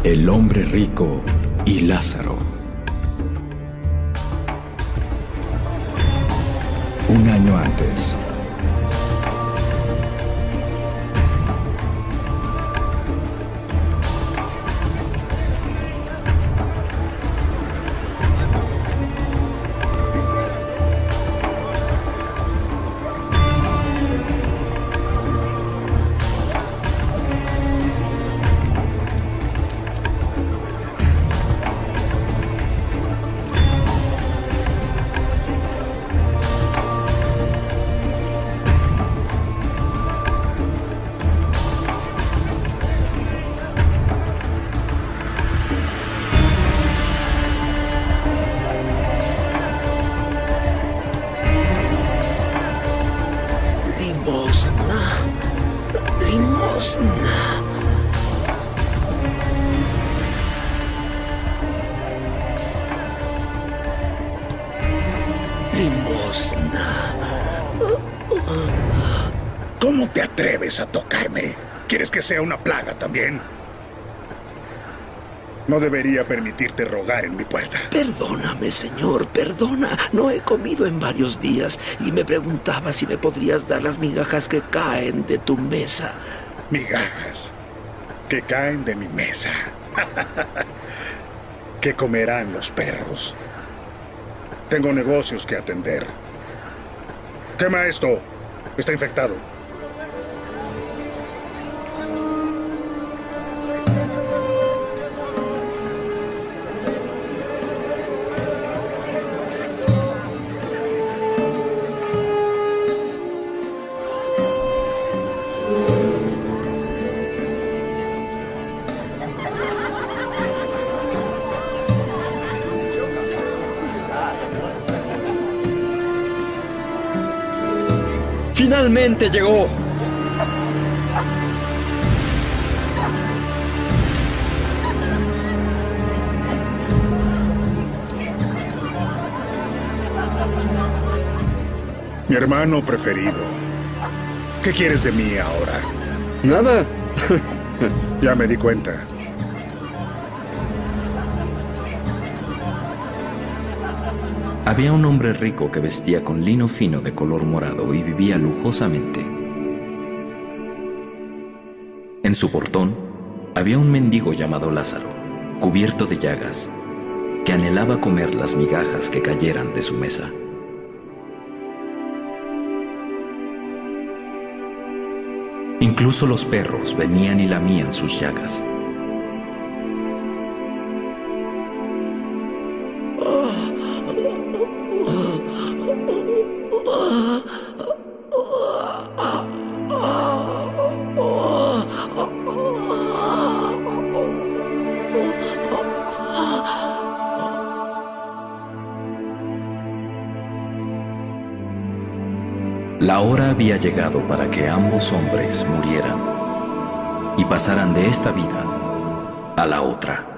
El hombre rico y Lázaro. Un año antes. Limosna. Limosna. Limosna. ¿Cómo te atreves a tocarme? ¿Quieres que sea una plaga también? No debería permitirte rogar en mi puerta. Perdóname, señor, perdona. No he comido en varios días y me preguntaba si me podrías dar las migajas que caen de tu mesa. Migajas que caen de mi mesa. ¿Qué comerán los perros? Tengo negocios que atender. Quema esto. Está infectado. ¡Finalmente llegó! Mi hermano preferido. ¿Qué quieres de mí ahora? Nada. Ya me di cuenta. Había un hombre rico que vestía con lino fino de color morado y vivía lujosamente. En su portón había un mendigo llamado Lázaro, cubierto de llagas, que anhelaba comer las migajas que cayeran de su mesa. Incluso los perros venían y lamían sus llagas. La hora había llegado para que ambos hombres murieran y pasaran de esta vida a la otra.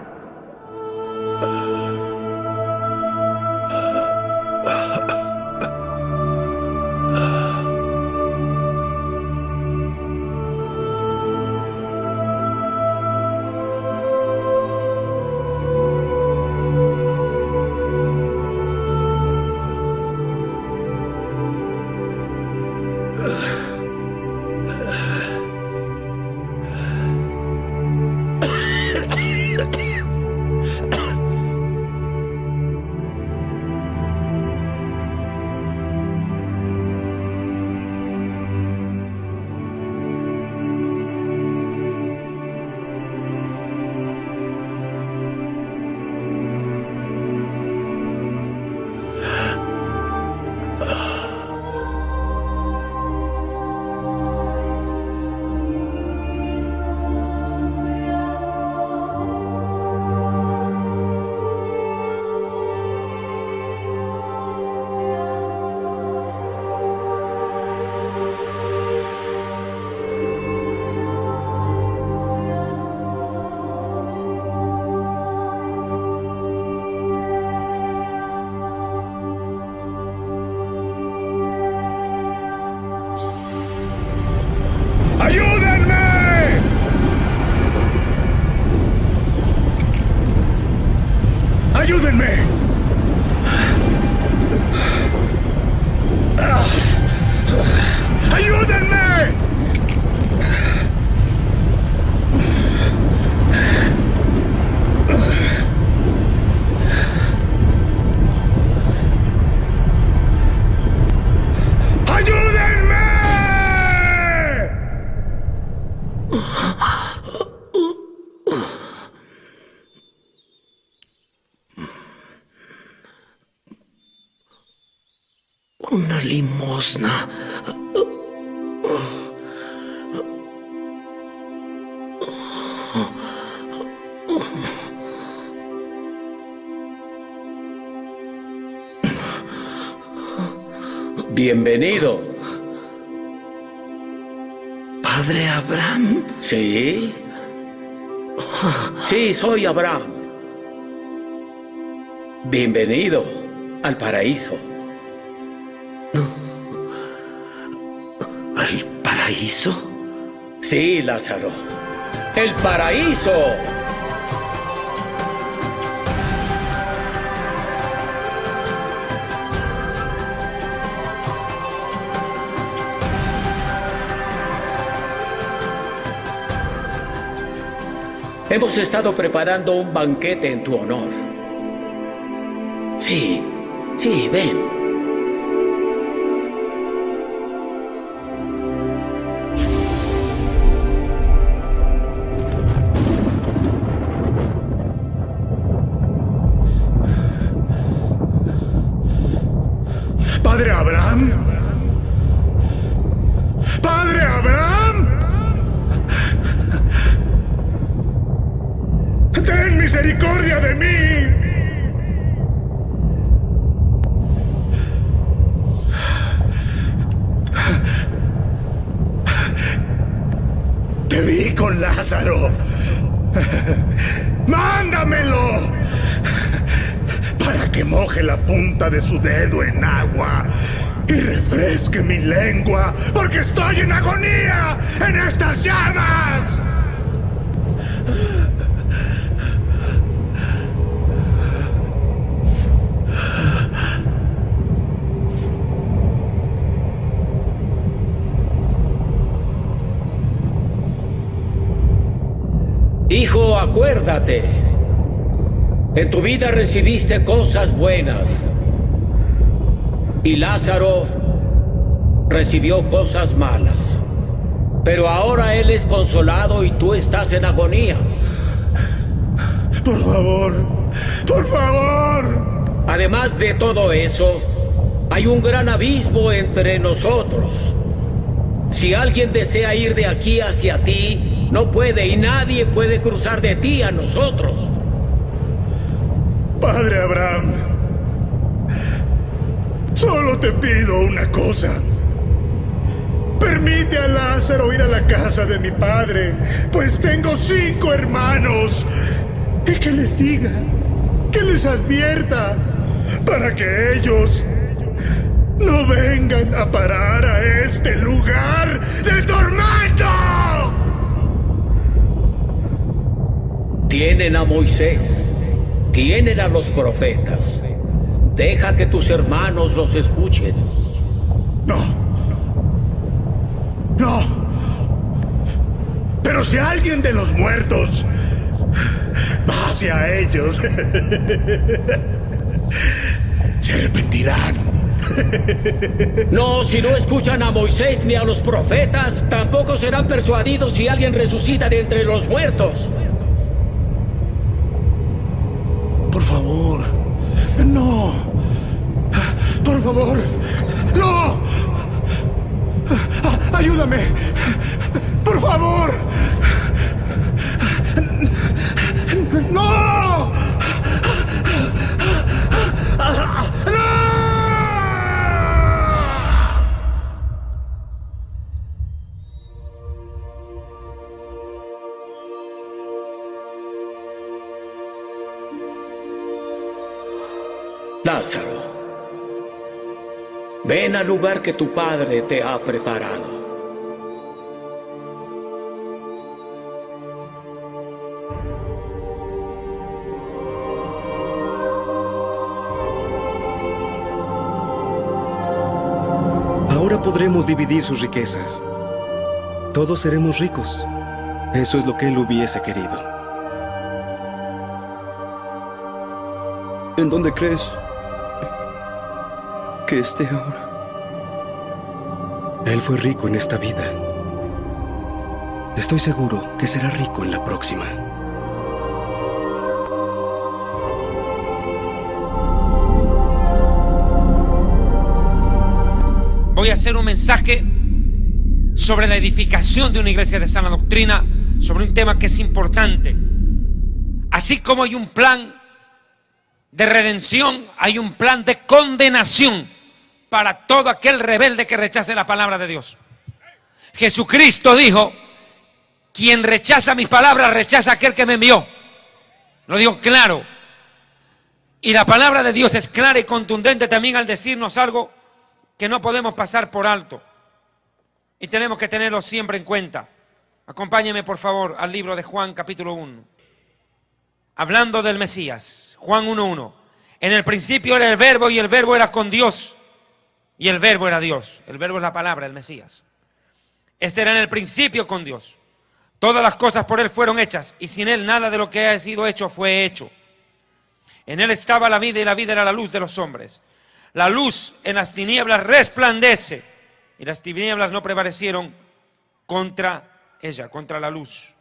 Una limosna. Bienvenido. ¿Padre Abraham? ¿Sí? Sí, soy Abraham. Bienvenido al paraíso. ¿Al paraíso? Sí, Lázaro. ¡El paraíso! Hemos estado preparando un banquete en tu honor. Sí, sí, ven. ¿Padre Abraham? ¿Padre Abraham? ¡Ten misericordia de mí! Te vi con Lázaro. ¡Mándamelo! Para que moje la punta de su dedo en agua y refresque mi lengua, porque estoy en agonía en estas llamas. Hijo, acuérdate. En tu vida recibiste cosas buenas. Y Lázaro recibió cosas malas. Pero ahora él es consolado y tú estás en agonía. Por favor, por favor. Además de todo eso, hay un gran abismo entre nosotros. Si alguien desea ir de aquí hacia ti, no puede, y nadie puede cruzar de ti a nosotros. Padre Abraham, solo te pido una cosa. Permite a Lázaro ir a la casa de mi padre, pues tengo 5 hermanos. Y que les diga, que les advierta, para que ellos no vengan a parar a este lugar de tormento. Tienen a Moisés, tienen a los profetas. Deja que tus hermanos los escuchen. No. No. Pero si alguien de los muertos va hacia ellos, se arrepentirán. No, si no escuchan a Moisés ni a los profetas, tampoco serán persuadidos si alguien resucita de entre los muertos. Por favor, no. Por favor, no. Ayúdame. Por favor. No. ¡No! Lázaro, ven al lugar que tu padre te ha preparado. Ahora podremos dividir sus riquezas. Todos seremos ricos. Eso es lo que él hubiese querido. ¿En dónde crees que esté ahora? Él fue rico en esta vida. Estoy seguro que será rico en la próxima. voy a hacer un mensaje sobre la edificación de una iglesia de sana doctrina, sobre un tema que es importante. Así como hay un plan de redención, hay un plan de condenación para todo aquel rebelde que rechace la palabra de Dios. Jesucristo dijo: quien rechaza mis palabras, rechaza a aquel que me envió. Lo digo claro. Y la palabra de Dios es clara y contundente también al decirnos algo que no podemos pasar por alto. Y tenemos que tenerlo siempre en cuenta. Acompáñeme por favor al libro de Juan capítulo 1. Hablando del Mesías, Juan 1:1. En el principio era el verbo y el verbo era con Dios. Y el verbo era Dios. El verbo es la palabra, el Mesías. Este era en el principio con Dios. Todas las cosas por Él fueron hechas, y sin Él nada de lo que ha sido hecho fue hecho. En Él estaba la vida, y la vida era la luz de los hombres. La luz en las tinieblas resplandece, y las tinieblas no prevalecieron contra ella, contra la luz.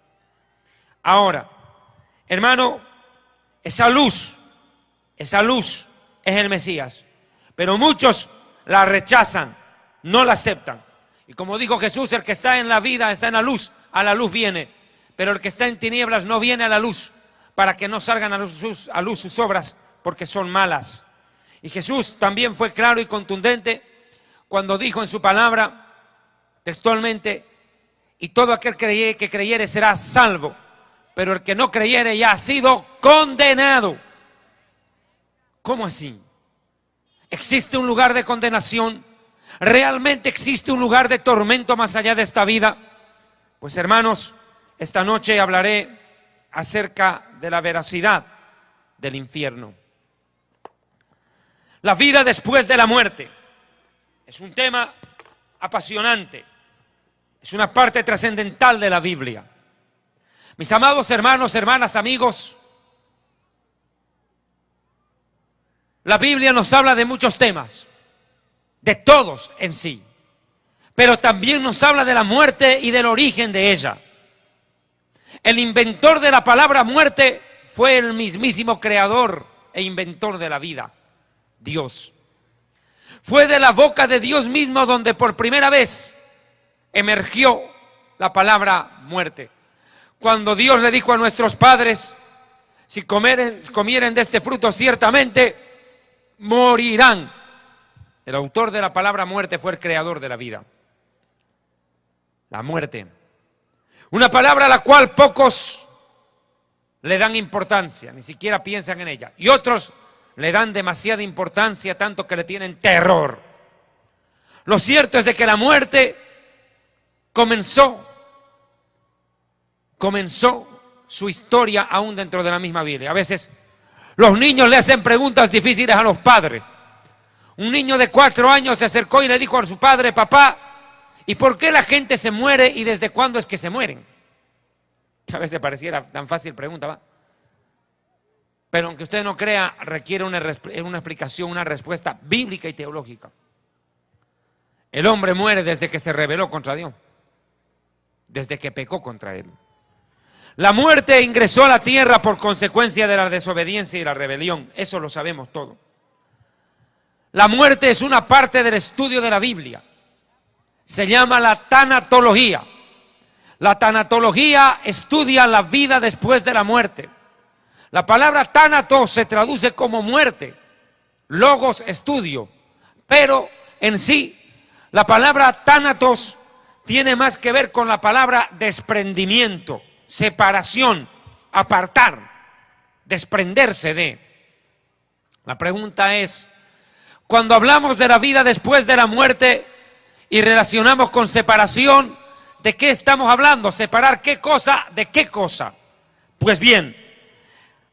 Ahora, hermano, esa luz es el Mesías. Pero muchos la rechazan, no la aceptan. Y como dijo Jesús, el que está en la vida está en la luz, a la luz viene. Pero el que está en tinieblas no viene a la luz, para que no salgan a luz sus obras, porque son malas. Y Jesús también fue claro y contundente cuando dijo en su palabra, textualmente: y todo aquel que creyere será salvo, pero el que no creyere ya ha sido condenado. ¿Cómo así? ¿Existe un lugar de condenación? ¿Realmente existe un lugar de tormento más allá de esta vida? Pues hermanos, esta noche hablaré acerca de la veracidad del infierno. La vida después de la muerte es un tema apasionante, es una parte trascendental de la Biblia. Mis amados hermanos, hermanas, amigos, la Biblia nos habla de muchos temas, de todos en sí, pero también nos habla de la muerte y del origen de ella. El inventor de la palabra muerte fue el mismísimo creador e inventor de la vida, Dios. Fue de la boca de Dios mismo donde por primera vez emergió la palabra muerte. Cuando Dios le dijo a nuestros padres: si comieren de este fruto ciertamente morirán. El autor de la palabra muerte fue el creador de la vida. La muerte. Una palabra a la cual pocos le dan importancia, ni siquiera piensan en ella. Y otros le dan demasiada importancia, tanto que le tienen terror. Lo cierto es de que la muerte comenzó su historia aún dentro de la misma Biblia. A veces los niños le hacen preguntas difíciles a los padres. Un niño de 4 años se acercó y le dijo a su padre: papá, ¿y por qué la gente se muere y desde cuándo es que se mueren? A veces pareciera tan fácil pregunta, ¿va? Pero aunque usted no crea, requiere una explicación, una respuesta bíblica y teológica. El hombre muere desde que se rebeló contra Dios, desde que pecó contra Él. La muerte ingresó a la tierra por consecuencia de la desobediencia y la rebelión. Eso lo sabemos todo. La muerte es una parte del estudio de la Biblia. Se llama la tanatología. La tanatología estudia la vida después de la muerte. La palabra tánatos se traduce como muerte, logos, estudio. Pero en sí, la palabra tánatos tiene más que ver con la palabra desprendimiento, separación, apartar, desprenderse de. La pregunta es: cuando hablamos de la vida después de la muerte y relacionamos con separación, ¿de qué estamos hablando? ¿Separar qué cosa de qué cosa? Pues bien,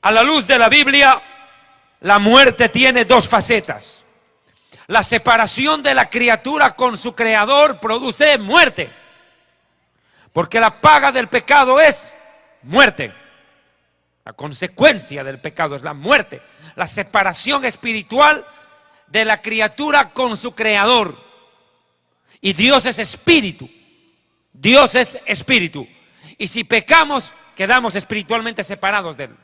a la luz de la Biblia, la muerte tiene dos facetas. La separación de la criatura con su creador produce muerte, porque la paga del pecado es muerte. La consecuencia del pecado es la muerte, la separación espiritual de la criatura con su creador. Y Dios es espíritu. Dios es espíritu. Y si pecamos, quedamos espiritualmente separados de Él.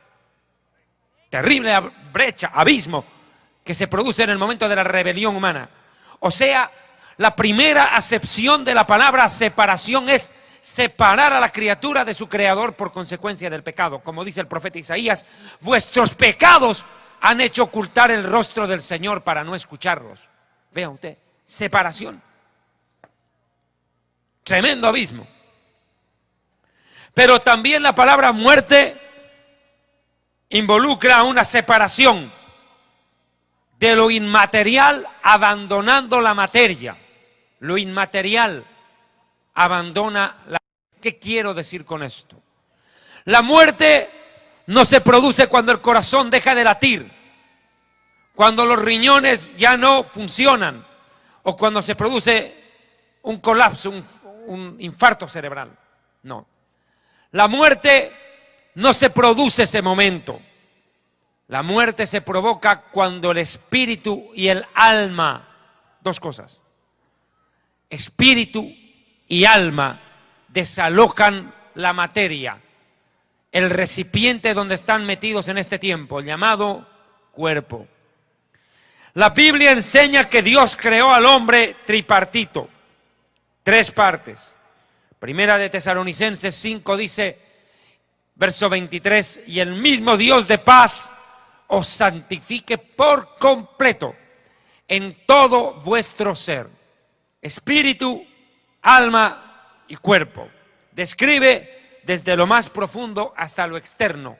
Terrible brecha, abismo que se produce en el momento de la rebelión humana. O sea, La primera acepción de la palabra separación es separar a la criatura de su creador por consecuencia del pecado. Como dice el profeta Isaías, vuestros pecados han hecho ocultar el rostro del Señor para no escucharlos. Vea usted, separación. Tremendo abismo. Pero también la palabra muerte involucra una separación de lo inmaterial abandonando la materia. Lo inmaterial abandona la... ¿Qué quiero decir con esto? La muerte no se produce cuando el corazón deja de latir, cuando los riñones ya no funcionan o cuando se produce un colapso, un infarto cerebral. No. La muerte no se produce ese momento. La muerte se provoca cuando el espíritu y el alma, dos cosas, espíritu y alma desalojan la materia, el recipiente donde están metidos en este tiempo, llamado cuerpo. La Biblia enseña que Dios creó al hombre tripartito, tres partes. Primera de Tesalonicenses 5 dice, verso 23, y el mismo Dios de paz os santifique por completo en todo vuestro ser, espíritu, alma y cuerpo. Describe desde lo más profundo hasta lo externo.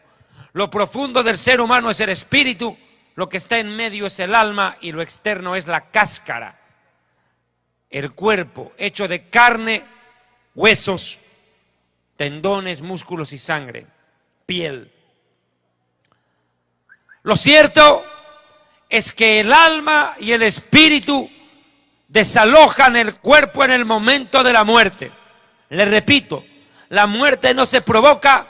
Lo profundo del ser humano es el espíritu, lo que está en medio es el alma y lo externo es la cáscara. El cuerpo hecho de carne, huesos, tendones, músculos y sangre, piel. Lo cierto es que el alma y el espíritu desalojan el cuerpo en el momento de la muerte. Le repito, la muerte no se provoca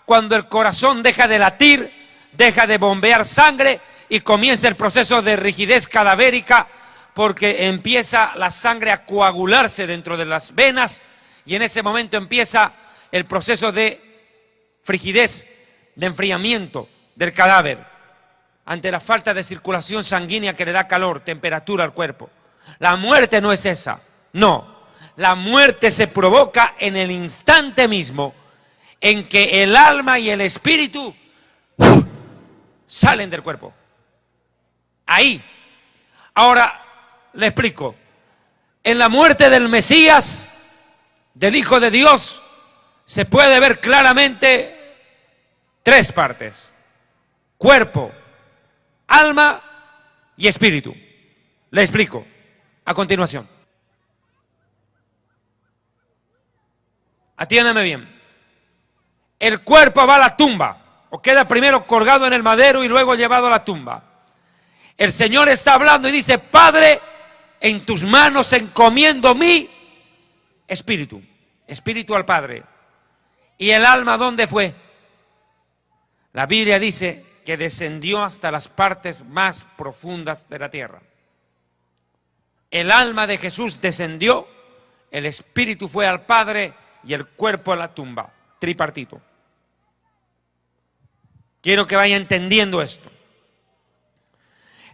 cuando el corazón deja de latir, deja de bombear sangre y comienza el proceso de rigidez cadavérica, porque empieza la sangre a coagularse dentro de las venas y en ese momento empieza el proceso de frigidez, de enfriamiento del cadáver ante la falta de circulación sanguínea que le da calor, temperatura al cuerpo. La muerte no es esa, no. La muerte se provoca en el instante mismo en que el alma y el espíritu salen del cuerpo. Ahí. Ahora le explico. En la muerte del Mesías, del Hijo de Dios, se puede ver claramente tres partes: cuerpo, alma y espíritu. Le explico a continuación. Atiéndame bien. El cuerpo va a la tumba, o queda primero colgado en el madero y luego llevado a la tumba. El Señor está hablando y dice: Padre, en tus manos encomiendo mi espíritu. Espíritu al Padre. ¿Y el alma dónde fue? La Biblia dice que descendió hasta las partes más profundas de la tierra. El alma de Jesús descendió, el espíritu fue al Padre y el cuerpo a la tumba, tripartito. Quiero que vaya entendiendo esto.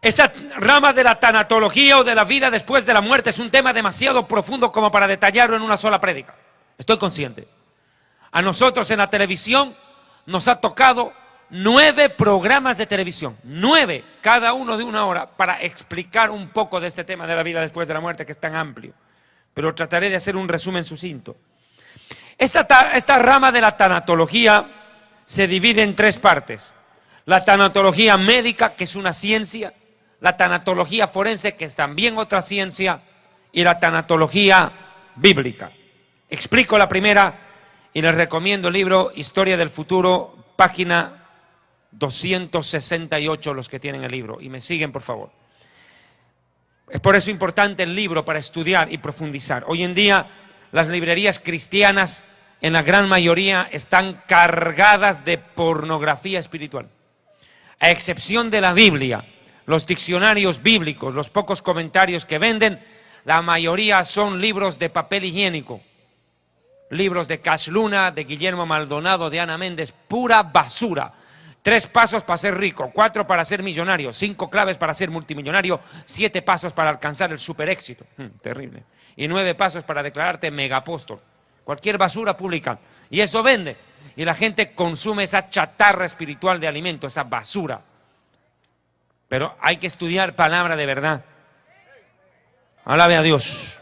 Esta rama de la tanatología o de la vida después de la muerte es un tema demasiado profundo como para detallarlo en una sola prédica. Estoy consciente. A nosotros en la televisión nos ha tocado 9 programas de televisión, 9, cada uno de 1 hora, para explicar un poco de este tema de la vida después de la muerte, que es tan amplio. Pero trataré de hacer un resumen sucinto. Esta rama de la tanatología se divide en 3 partes. La tanatología médica, que es una ciencia, la tanatología forense, que es también otra ciencia, y la tanatología bíblica. Explico la primera y les recomiendo el libro Historia del Futuro, página 268, los que tienen el libro, y me siguen por favor. Es por eso importante el libro para estudiar y profundizar. Hoy en día las librerías cristianas en la gran mayoría están cargadas de pornografía espiritual. A excepción de la Biblia, los diccionarios bíblicos, los pocos comentarios que venden, la mayoría son libros de papel higiénico. Libros de Cash Luna, de Guillermo Maldonado, de Ana Méndez, pura basura, 3 pasos para ser rico, 4 para ser millonario, 5 claves para ser multimillonario, 7 pasos para alcanzar el super éxito. Terrible. Y 9 pasos para declararte megapóstol. Cualquier basura publican. Y eso vende. Y la gente consume esa chatarra espiritual de alimento, esa basura. Pero hay que estudiar palabra de verdad. Alabe a Dios.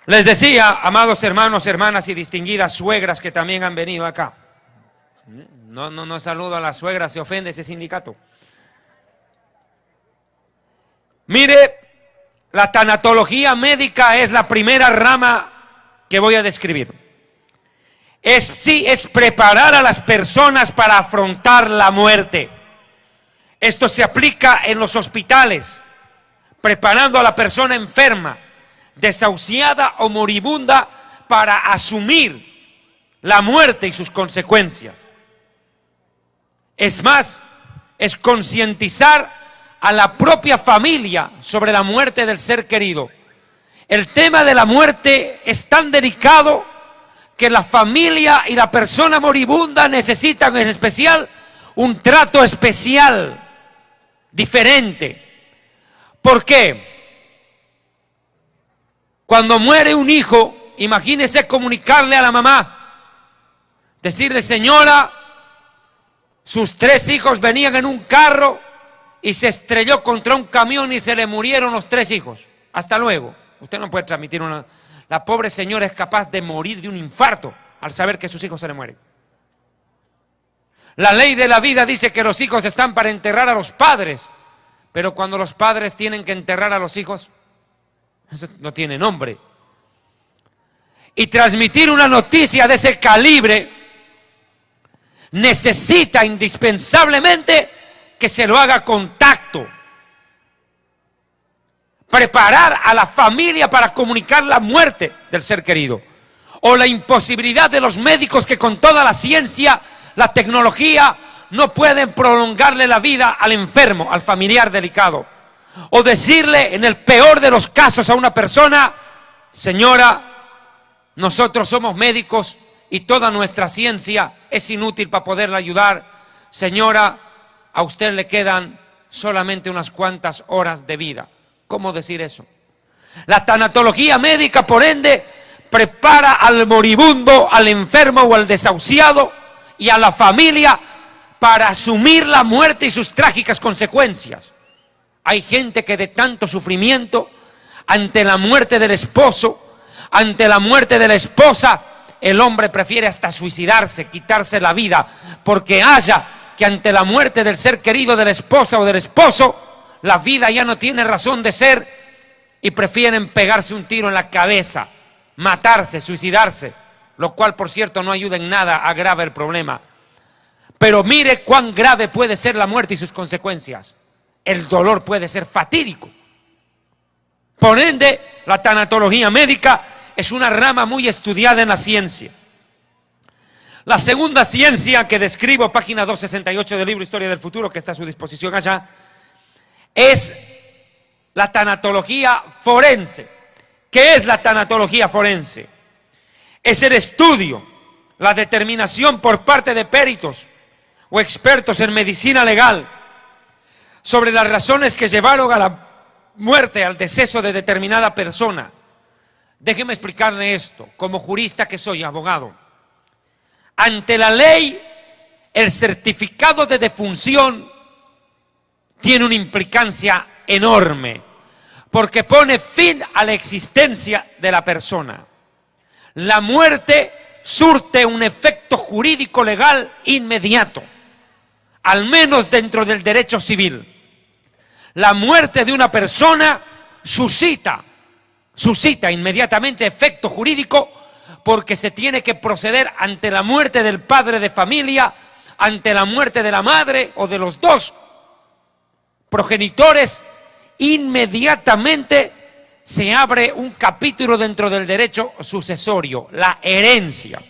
Les decía, amados hermanos, hermanas y distinguidas suegras que también han venido acá. No saludo a las suegras, se ofende ese sindicato. Mire, la tanatología médica es la primera rama que voy a describir. Es preparar a las personas para afrontar la muerte. Esto se aplica en los hospitales, preparando a la persona enferma, desahuciada o moribunda para asumir la muerte y sus consecuencias. Es más, es concientizar a la propia familia sobre la muerte del ser querido. El tema de la muerte es tan delicado que la familia y la persona moribunda necesitan en especial un trato especial, diferente. ¿Por qué? Cuando muere un hijo, imagínese comunicarle a la mamá, decirle: señora, sus 3 hijos venían en un carro y se estrelló contra un camión y se le murieron los 3 hijos. Hasta luego. Usted no puede transmitir una... La pobre señora es capaz de morir de un infarto al saber que sus hijos se le mueren. La ley de la vida dice que los hijos están para enterrar a los padres, pero cuando los padres tienen que enterrar a los hijos, eso no tiene nombre. Y transmitir una noticia de ese calibre necesita indispensablemente que se lo haga con tacto. Preparar a la familia para comunicar la muerte del ser querido, o la imposibilidad de los médicos que con toda la ciencia, la tecnología, no pueden prolongarle la vida al enfermo, al familiar delicado. O decirle en el peor de los casos a una persona: señora, nosotros somos médicos y toda nuestra ciencia es inútil para poderla ayudar. Señora, a usted le quedan solamente unas cuantas horas de vida. ¿Cómo decir eso? La tanatología médica, por ende, prepara al moribundo, al enfermo o al desahuciado y a la familia para asumir la muerte y sus trágicas consecuencias. Hay gente que de tanto sufrimiento, ante la muerte del esposo, ante la muerte de la esposa, el hombre prefiere hasta suicidarse, quitarse la vida, porque haya que ante la muerte del ser querido de la esposa o del esposo, la vida ya no tiene razón de ser y prefieren pegarse un tiro en la cabeza, matarse, suicidarse, lo cual, por cierto, no ayuda en nada, agrava el problema. Pero mire cuán grave puede ser la muerte y sus consecuencias. El dolor puede ser fatídico. Por ende, la tanatología médica es una rama muy estudiada en la ciencia. La segunda ciencia que describo, página 268 del libro Historia del Futuro, que está a su disposición allá, es la tanatología forense. ¿Qué es la tanatología forense? Es el estudio, la determinación por parte de peritos o expertos en medicina legal sobre las razones que llevaron a la muerte, al deceso de determinada persona. Déjeme explicarle esto, como jurista que soy, abogado. Ante la ley, el certificado de defunción tiene una implicancia enorme, porque pone fin a la existencia de la persona. La muerte surte un efecto jurídico legal inmediato, al menos dentro del derecho civil. La muerte de una persona suscita inmediatamente efecto jurídico, porque se tiene que proceder ante la muerte del padre de familia, ante la muerte de la madre o de los dos progenitores. Inmediatamente se abre un capítulo dentro del derecho sucesorio, la herencia.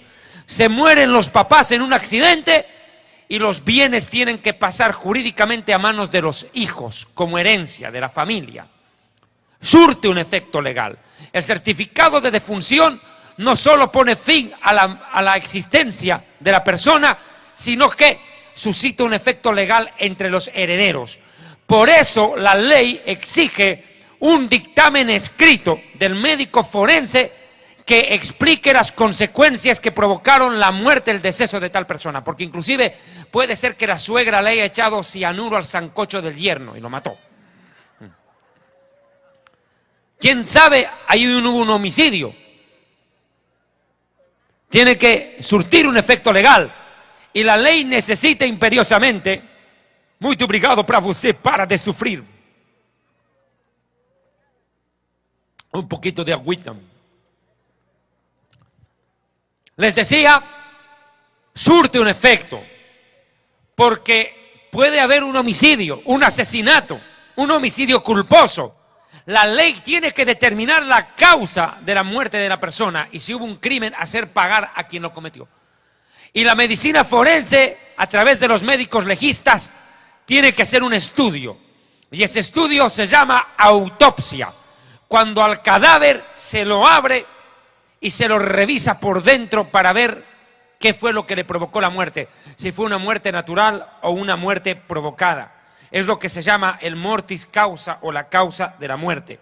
Se mueren los papás en un accidente y los bienes tienen que pasar jurídicamente a manos de los hijos como herencia de la familia. surte un efecto legal. El certificado de defunción no solo pone fin a la existencia de la persona, sino que suscita un efecto legal entre los herederos. Por eso la ley exige un dictamen escrito del médico forense que explique las consecuencias que provocaron la muerte, el deceso de tal persona, porque inclusive puede ser que la suegra le haya echado cianuro al sancocho del yerno y lo mató. ¿Quién sabe? Ahí hubo un homicidio. Tiene que surtir un efecto legal y la ley necesita imperiosamente, muito obrigado para você, para de sufrir. Un poquito de agüita. Les decía, surte un efecto, porque puede haber un homicidio, un asesinato, un homicidio culposo. La ley tiene que determinar la causa de la muerte de la persona y si hubo un crimen, hacer pagar a quien lo cometió. Y la medicina forense, a través de los médicos legistas, tiene que hacer un estudio. Y ese estudio se llama autopsia. Cuando al cadáver se lo abre y se lo revisa por dentro para ver qué fue lo que le provocó la muerte. Si fue una muerte natural o una muerte provocada. Es lo que se llama el mortis causa o la causa de la muerte.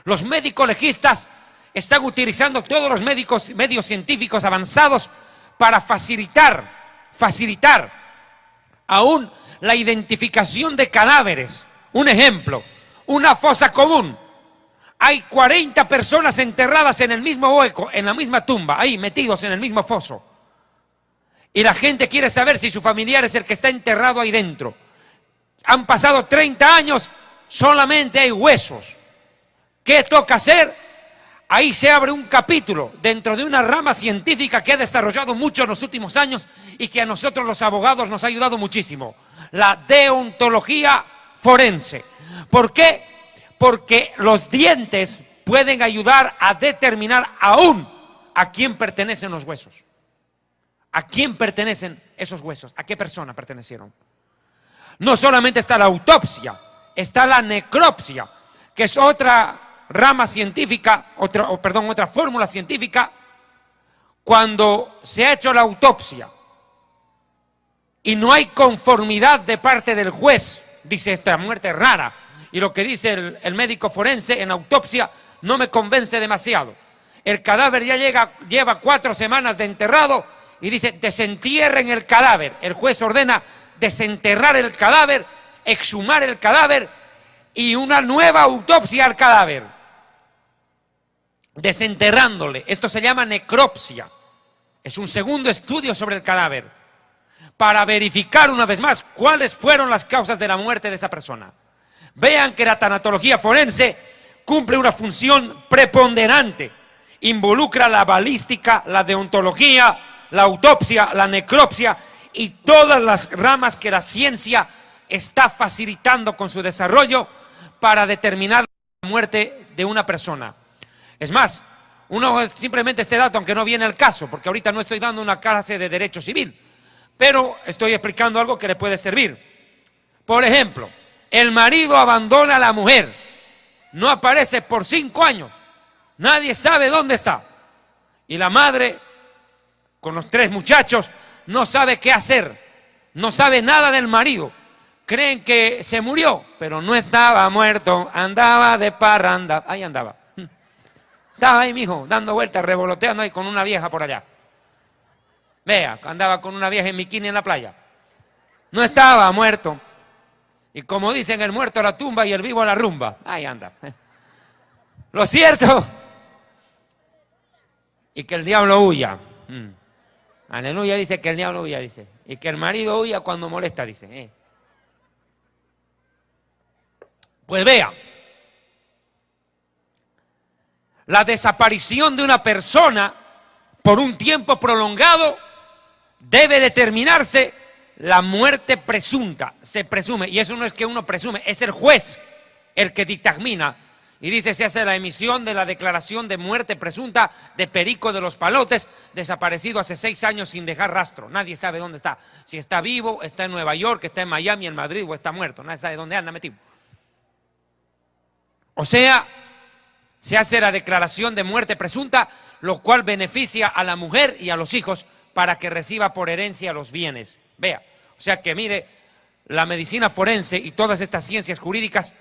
Los médicos legistas están utilizando todos los medios científicos avanzados para facilitar aún la identificación de cadáveres. Un ejemplo, una fosa común. Hay 40 personas enterradas en el mismo hueco, en la misma tumba, ahí metidos en el mismo foso. Y la gente quiere saber si su familiar es el que está enterrado ahí dentro. Han pasado 30 años, solamente hay huesos. ¿Qué toca hacer? Ahí se abre un capítulo dentro de una rama científica que ha desarrollado mucho en los últimos años y que a nosotros los abogados nos ha ayudado muchísimo. La deontología forense. ¿Por qué? Porque los dientes pueden ayudar a determinar aún a quién pertenecen los huesos. ¿A quién pertenecen esos huesos? ¿A qué persona pertenecieron? No solamente está la autopsia, está la necropsia, que es otra rama científica, otra fórmula científica. Cuando se ha hecho la autopsia y no hay conformidad de parte del juez, dice esta muerte es rara, y lo que dice el médico forense en autopsia no me convence demasiado. El cadáver ya lleva 4 semanas de enterrado y dice desentierren el cadáver. El juez ordena desenterrar el cadáver, exhumar el cadáver y una nueva autopsia al cadáver, desenterrándole. Esto se llama necropsia. Es un segundo estudio sobre el cadáver para verificar una vez más cuáles fueron las causas de la muerte de esa persona. Vean que la tanatología forense cumple una función preponderante. Involucra la balística, la deontología, la autopsia, la necropsia y todas las ramas que la ciencia está facilitando con su desarrollo para determinar la muerte de una persona. Es más, simplemente este dato, aunque no viene al caso, porque ahorita no estoy dando una clase de derecho civil, pero estoy explicando algo que le puede servir. Por ejemplo, el marido abandona a la mujer, no aparece por 5 años, nadie sabe dónde está. Y la madre, con los 3 muchachos, no sabe qué hacer, no sabe nada del marido. Creen que se murió, pero no estaba muerto, andaba de parranda. Ahí andaba. Estaba ahí, mijo, dando vueltas, revoloteando ahí con una vieja por allá. Vea, andaba con una vieja en bikini en la playa. No estaba muerto. Y como dicen, el muerto a la tumba y el vivo a la rumba. Ahí anda. Lo cierto, y que el diablo huya. Aleluya, dice que el diablo huya, dice. Y que el marido huya cuando molesta, dice. Pues vea, la desaparición de una persona por un tiempo prolongado debe determinarse la muerte presunta. Se presume, y eso no es que uno presume, es el juez el que dictamina. Y dice, se hace la emisión de la declaración de muerte presunta de Perico de los Palotes, desaparecido hace 6 años sin dejar rastro. Nadie sabe dónde está. Si está vivo, está en Nueva York, está en Miami, en Madrid o está muerto. Nadie sabe dónde anda metido. O sea, se hace la declaración de muerte presunta, lo cual beneficia a la mujer y a los hijos para que reciba por herencia los bienes. Vea, o sea que mire, la medicina forense y todas estas ciencias jurídicas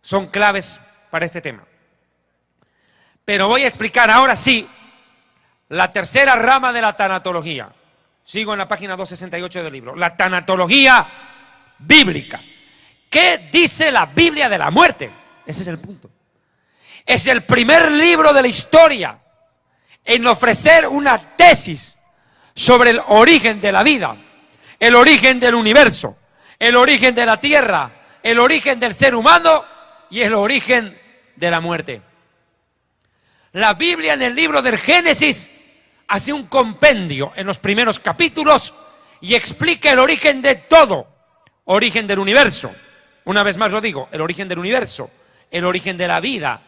son claves para este tema. Pero voy a explicar ahora sí la tercera rama de la tanatología. Sigo en la página 268 del libro. La tanatología bíblica. ¿Qué dice la Biblia de la muerte? Ese es el punto. Es el primer libro de la historia en ofrecer una tesis sobre el origen de la vida, el origen del universo, el origen de la tierra, el origen del ser humano y el origen de la muerte. La Biblia en el libro del Génesis hace un compendio en los primeros capítulos y explica el origen de todo. Origen del universo, una vez más lo digo, el origen del universo, el origen de la vida,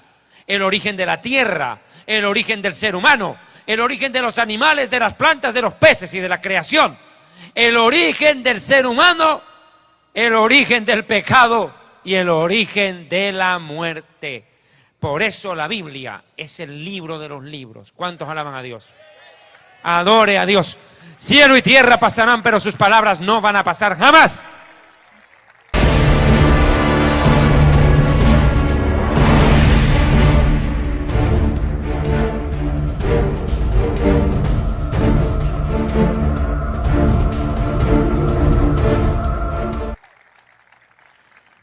el origen de la tierra, el origen del ser humano, el origen de los animales, de las plantas, de los peces y de la creación, el origen del ser humano, el origen del pecado y el origen de la muerte. Por eso la Biblia es el libro de los libros. ¿Cuántos alaban a Dios? Adore a Dios. Cielo y tierra pasarán, pero sus palabras no van a pasar jamás.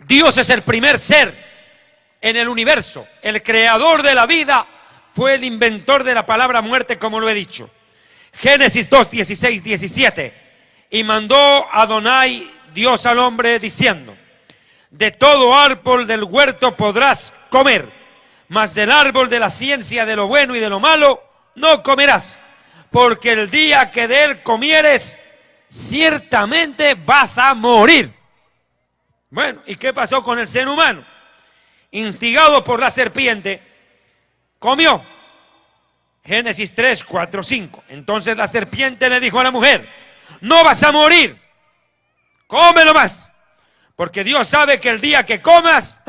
Dios es el primer ser en el universo. El creador de la vida fue el inventor de la palabra muerte, como lo he dicho. Génesis 2, 16, 17. Y mandó Adonai Dios al hombre diciendo: de todo árbol del huerto podrás comer, mas del árbol de la ciencia de lo bueno y de lo malo no comerás, porque el día que de él comieres, ciertamente vas a morir. Bueno, ¿y qué pasó con el ser humano? Instigado por la serpiente, comió. Génesis 3, 4, 5. Entonces la serpiente le dijo a la mujer: no vas a morir, cómelo más, porque Dios sabe que el día que comas,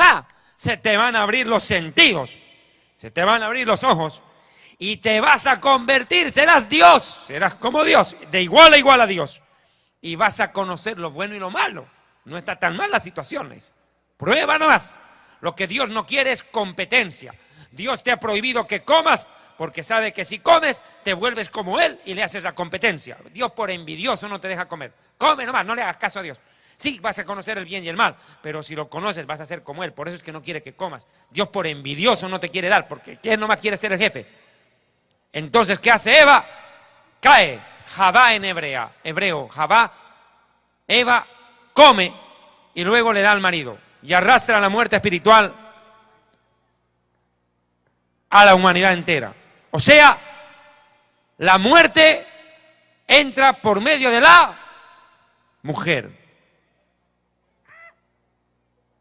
se te van a abrir los sentidos, se te van a abrir los ojos y te vas a convertir, serás Dios, serás como Dios, de igual a Dios, y vas a conocer lo bueno y lo malo. No está tan mal las situaciones. Prueba nomás. Lo que Dios no quiere es competencia. Dios te ha prohibido que comas porque sabe que si comes te vuelves como Él y le haces la competencia. Dios por envidioso no te deja comer. Come nomás, no le hagas caso a Dios. Sí, vas a conocer el bien y el mal, pero si lo conoces vas a ser como Él. Por eso es que no quiere que comas. Dios por envidioso no te quiere dar, porque Él nomás quiere ser el jefe. Entonces, ¿qué hace Eva? Cae. Javá en hebreo. Javá, Eva come y luego le da al marido y arrastra la muerte espiritual a la humanidad entera. O sea, la muerte entra por medio de la mujer.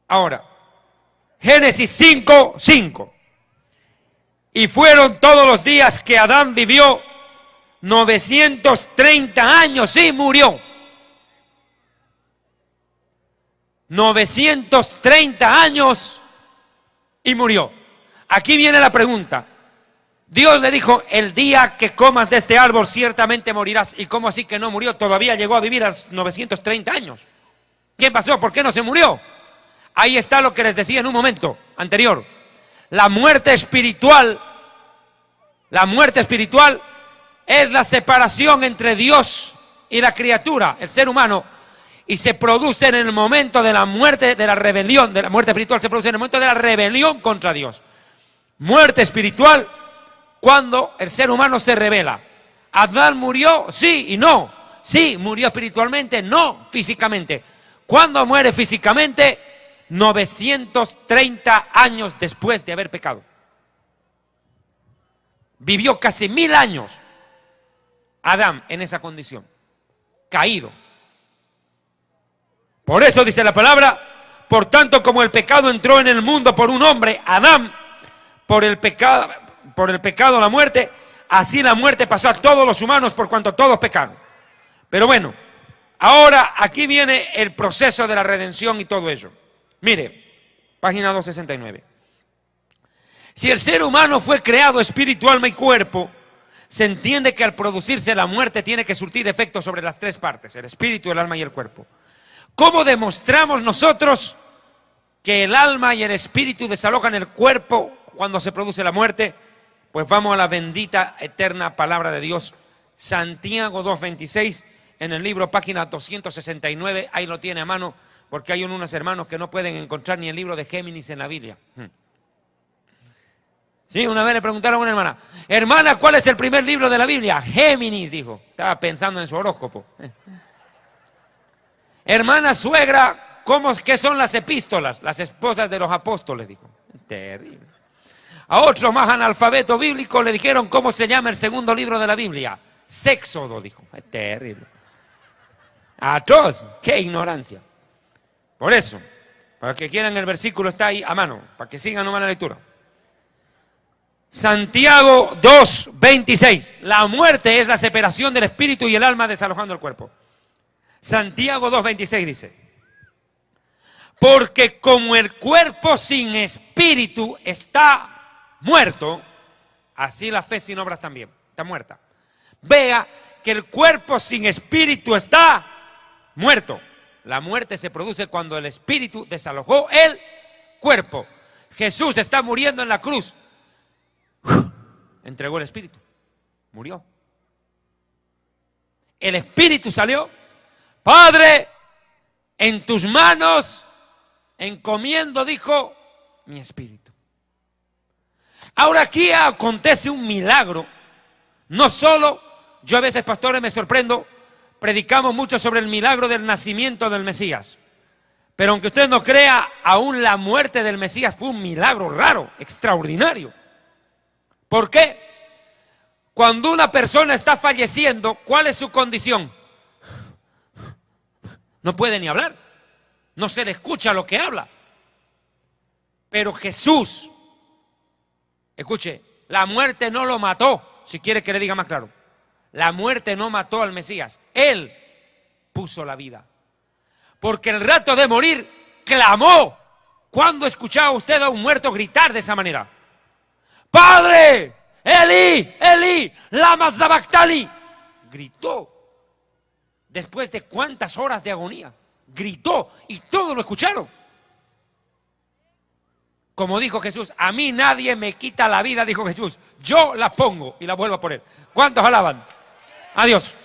Ahora, Génesis 5, 5. Y fueron todos los días que Adán vivió 930 años y murió. 930 años y murió. Aquí viene la pregunta. Dios le dijo: el día que comas de este árbol ciertamente morirás. ¿Y cómo así que no murió? Todavía llegó a vivir a los 930 años. ¿Qué pasó? ¿Por qué no se murió? Ahí está lo que les decía en un momento anterior. La muerte espiritual es la separación entre Dios y la criatura, el ser humano. Y se produce en el momento de la muerte, de la rebelión, de la muerte espiritual, se produce en el momento de la rebelión contra Dios. Muerte espiritual cuando el ser humano se rebela. ¿Adán murió? Sí y no. Sí, murió espiritualmente, no físicamente. ¿Cuándo muere físicamente? 930 años después de haber pecado. Vivió casi 1000 años Adán en esa condición, caído. Por eso dice la palabra: por tanto, como el pecado entró en el mundo por un hombre, Adán, por el pecado la muerte, así la muerte pasó a todos los humanos por cuanto todos pecaron. Pero bueno, ahora aquí viene el proceso de la redención y todo ello. Mire, página 269. Si el ser humano fue creado espíritu, alma y cuerpo, se entiende que al producirse la muerte tiene que surtir efectos sobre las tres partes, el espíritu, el alma y el cuerpo. ¿Cómo demostramos nosotros que el alma y el espíritu desalojan el cuerpo cuando se produce la muerte? Pues vamos a la bendita, eterna palabra de Dios. Santiago 2:26, en el libro, página 269, ahí lo tiene a mano, porque hay unos hermanos que no pueden encontrar ni el libro de Géminis en la Biblia. Sí, una vez le preguntaron a una hermana, hermana, ¿cuál es el primer libro de la Biblia? Géminis, dijo. Estaba pensando en su horóscopo. Hermana suegra, ¿qué son las epístolas? Las esposas de los apóstoles, dijo. Terrible. A otro más analfabeto bíblico le dijeron cómo se llama el segundo libro de la Biblia. Séxodo, dijo. Terrible. Atroz, qué ignorancia. Por eso, para que quieran, el versículo está ahí a mano, para que sigan nomás la lectura. Santiago 2:26. La muerte es la separación del espíritu y el alma desalojando el cuerpo. Santiago 2:26 dice: porque como el cuerpo sin espíritu está muerto, así la fe sin obras también está muerta. Vea que el cuerpo sin espíritu está muerto. La muerte se produce cuando el espíritu desalojó el cuerpo. Jesús está muriendo en la cruz. Entregó el espíritu, murió. El espíritu salió. Padre, en tus manos encomiendo, dijo, mi espíritu. Ahora aquí acontece un milagro. No solo, yo a veces, pastores, me sorprendo, predicamos mucho sobre el milagro del nacimiento del Mesías. Pero aunque usted no crea, aún la muerte del Mesías fue un milagro raro, extraordinario. ¿Por qué? Cuando una persona está falleciendo, ¿cuál es su condición? No puede ni hablar. No se le escucha lo que habla. Pero Jesús, escuche, la muerte no lo mató, si quiere que le diga más claro. La muerte no mató al Mesías. Él puso la vida. Porque el rato de morir clamó. ¿Cuándo escuchaba usted a un muerto gritar de esa manera? Padre, Eli, Eli, lama sabactani. Gritó. Después de cuántas horas de agonía. Gritó y todos lo escucharon. Como dijo Jesús, a mí nadie me quita la vida, dijo Jesús. Yo la pongo y la vuelvo a poner. ¿Cuántos alaban? A Dios.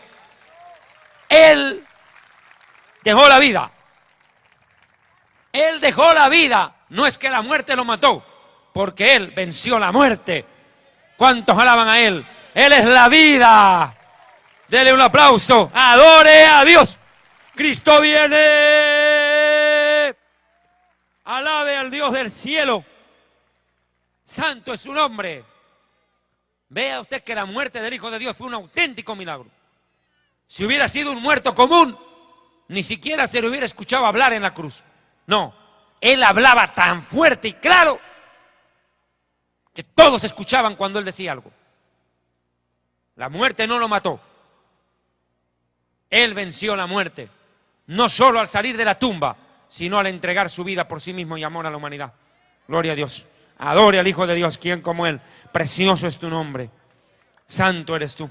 Él dejó la vida. Él dejó la vida. No es que la muerte lo mató, porque Él venció la muerte. ¿Cuántos alaban a Él? Él es la vida. Dele un aplauso. Adore a Dios. Cristo viene. Alabe al Dios del cielo. Santo es su nombre. Vea usted que la muerte del Hijo de Dios fue un auténtico milagro. Si hubiera sido un muerto común, ni siquiera se le hubiera escuchado hablar en la cruz. No, Él hablaba tan fuerte y claro que todos escuchaban cuando Él decía algo. La muerte no lo mató. Él venció la muerte. No solo al salir de la tumba, sino al entregar su vida por sí mismo y amor a la humanidad. Gloria a Dios. Adore al Hijo de Dios, quien como Él. Precioso es tu nombre. Santo eres tú.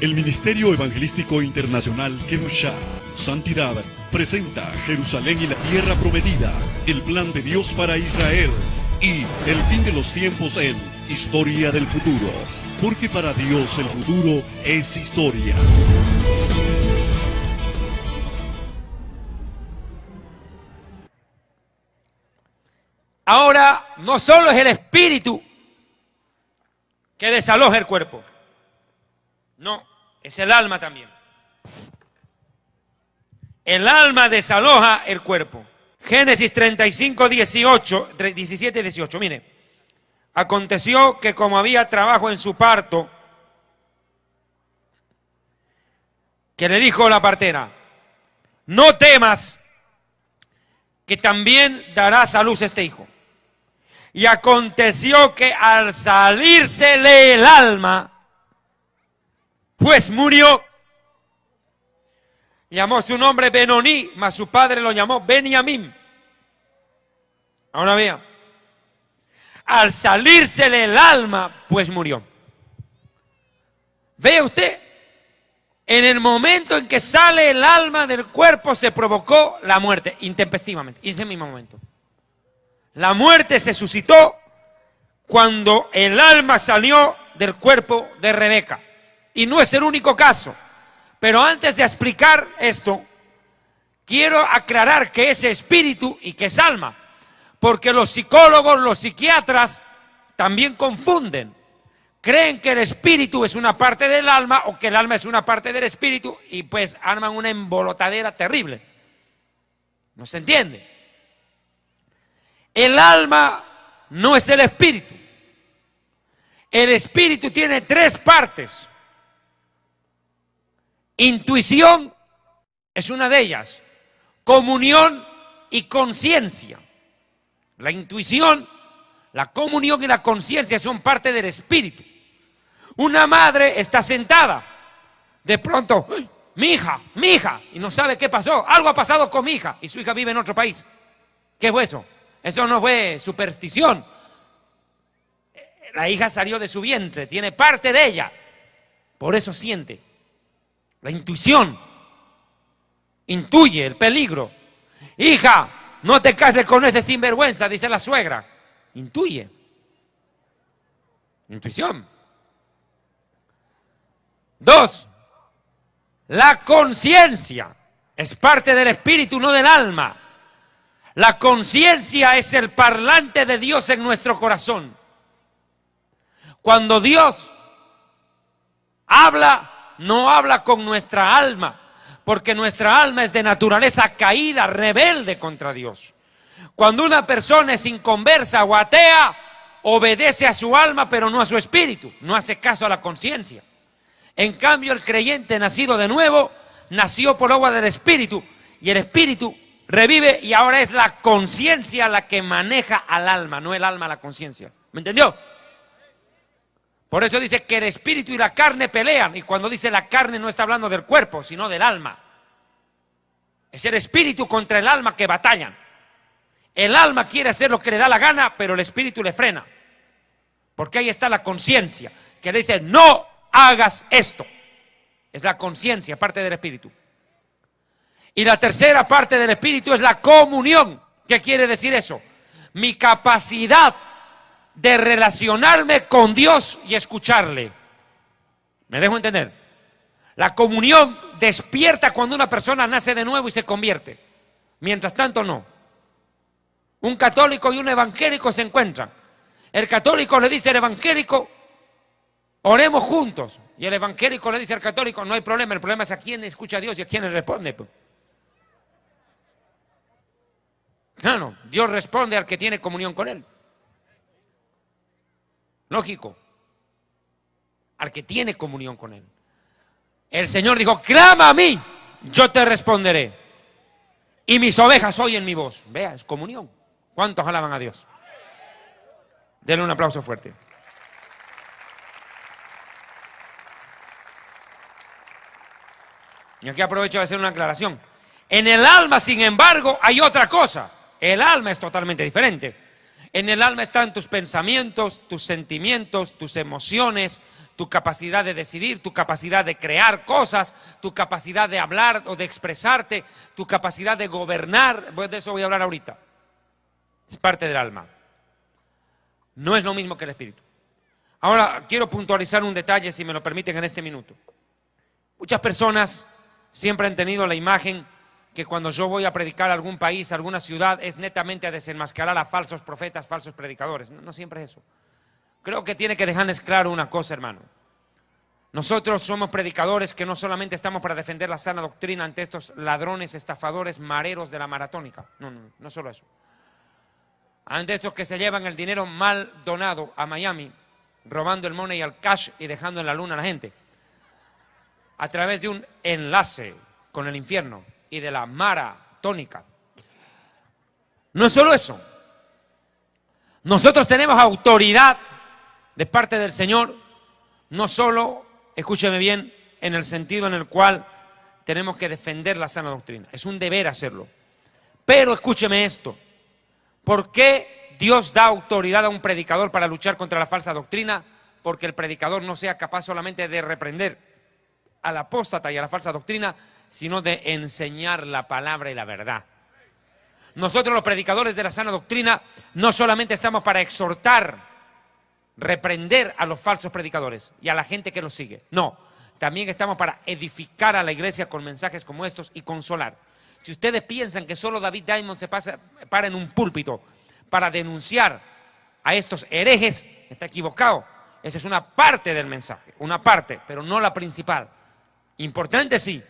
El Ministerio Evangelístico Internacional Kedushá, Santidad, presenta Jerusalén y la Tierra Prometida, el plan de Dios para Israel y el fin de los tiempos en Historia del Futuro, porque para Dios el futuro es historia. Ahora, no solo es el espíritu que desaloja el cuerpo. No, es el alma también. El alma desaloja el cuerpo. Génesis 35, 17 y 18. Mire, aconteció que como había trabajo en su parto, que le dijo la partera, no temas, que también darás a luz este hijo. Y aconteció que al salírsele el alma, pues murió. Llamó su nombre Benoní, mas su padre lo llamó Beniamín. Ahora vea, al salírsele el alma, pues murió. Vea usted, en el momento en que sale el alma del cuerpo se provocó la muerte, intempestivamente, en ese mismo momento. La muerte se suscitó cuando el alma salió del cuerpo de Rebeca. Y no es el único caso. Pero antes de explicar esto, quiero aclarar que es espíritu y que es alma. Porque los psicólogos, los psiquiatras también confunden. Creen que el espíritu es una parte del alma o que el alma es una parte del espíritu y pues arman una embolotadera terrible. ¿No se entiende? El alma no es el espíritu. El espíritu tiene tres partes. Intuición es una de ellas. Comunión y conciencia. La intuición, la comunión y la conciencia son parte del espíritu. Una madre está sentada, de pronto, ¡ay, mi hija! Y no sabe qué pasó. Algo ha pasado con mi hija y su hija vive en otro país. ¿Qué fue eso? Eso no fue superstición. La hija salió de su vientre, tiene parte de ella. Por eso siente. La intuición intuye el peligro. Hija, no te cases con ese sinvergüenza, dice la suegra. Intuye. Intuición. 2. La conciencia es parte del espíritu, no del alma. La conciencia es el parlante de Dios en nuestro corazón. Cuando Dios habla, no habla con nuestra alma, porque nuestra alma es de naturaleza caída, rebelde contra Dios. Cuando una persona es inconversa o atea, obedece a su alma pero no a su espíritu, no hace caso a la conciencia. En cambio, el creyente nacido de nuevo, nació por agua del espíritu, y el espíritu revive y ahora es la conciencia la que maneja al alma, no el alma a la conciencia. ¿Me entendió? Por eso dice que el espíritu y la carne pelean, y cuando dice la carne no está hablando del cuerpo, sino del alma. Es el espíritu contra el alma que batallan. El alma quiere hacer lo que le da la gana, pero el espíritu le frena. Porque ahí está la conciencia, que le dice, no hagas esto. Es la conciencia, parte del espíritu. Y la tercera parte del espíritu es la comunión. ¿Qué quiere decir eso? Mi capacidad de relacionarme con Dios y escucharle. ¿Me dejo entender? La comunión despierta cuando una persona nace de nuevo y se convierte. Mientras tanto, no. Un católico y un evangélico se encuentran. El católico le dice al evangélico, oremos juntos. Y el evangélico le dice al católico, no hay problema, el problema es a quién escucha a Dios y a quién le responde. Claro, Dios responde al que tiene comunión con Él. Lógico. Al que tiene comunión con Él. El Señor dijo, clama a mí, yo te responderé. Y mis ovejas oyen mi voz. Vea, es comunión. ¿Cuántos alaban a Dios? Denle un aplauso fuerte. Y aquí aprovecho de hacer una aclaración. En el alma, sin embargo, hay otra cosa. El alma es totalmente diferente. En el alma están tus pensamientos, tus sentimientos, tus emociones, tu capacidad de decidir, tu capacidad de crear cosas, tu capacidad de hablar o de expresarte, tu capacidad de gobernar. De eso voy a hablar ahorita. Es parte del alma. No es lo mismo que el espíritu. Ahora quiero puntualizar un detalle, si me lo permiten, en este minuto. Muchas personas siempre han tenido la imagen que cuando yo voy a predicar a algún país, a alguna ciudad, es netamente a desenmascarar a falsos profetas, falsos predicadores. No siempre es eso. Creo que tiene que dejarles claro una cosa, hermano. Nosotros somos predicadores que no solamente estamos para defender la sana doctrina ante estos ladrones, estafadores, mareros de la maratónica. No solo eso. Ante estos que se llevan el dinero mal donado a Miami, robando el money al cash y dejando en la luna a la gente. A través de un enlace con el infierno y de la maratónica. No es solo eso. Nosotros tenemos autoridad de parte del Señor, no solo, escúcheme bien, en el sentido en el cual tenemos que defender la sana doctrina. Es un deber hacerlo. Pero escúcheme esto. ¿Por qué Dios da autoridad a un predicador para luchar contra la falsa doctrina? Porque el predicador no sea capaz solamente de reprender al apóstata y a la falsa doctrina, sino de enseñar la palabra y la verdad. Nosotros los predicadores de la sana doctrina no solamente estamos para exhortar, reprender a los falsos predicadores y a la gente que los sigue, no, también estamos para edificar a la iglesia con mensajes como estos y consolar. Si ustedes piensan que solo David Diamond se para en un púlpito para denunciar a estos herejes, está equivocado. Esa es una parte del mensaje, una parte, pero no la principal. Importante sí,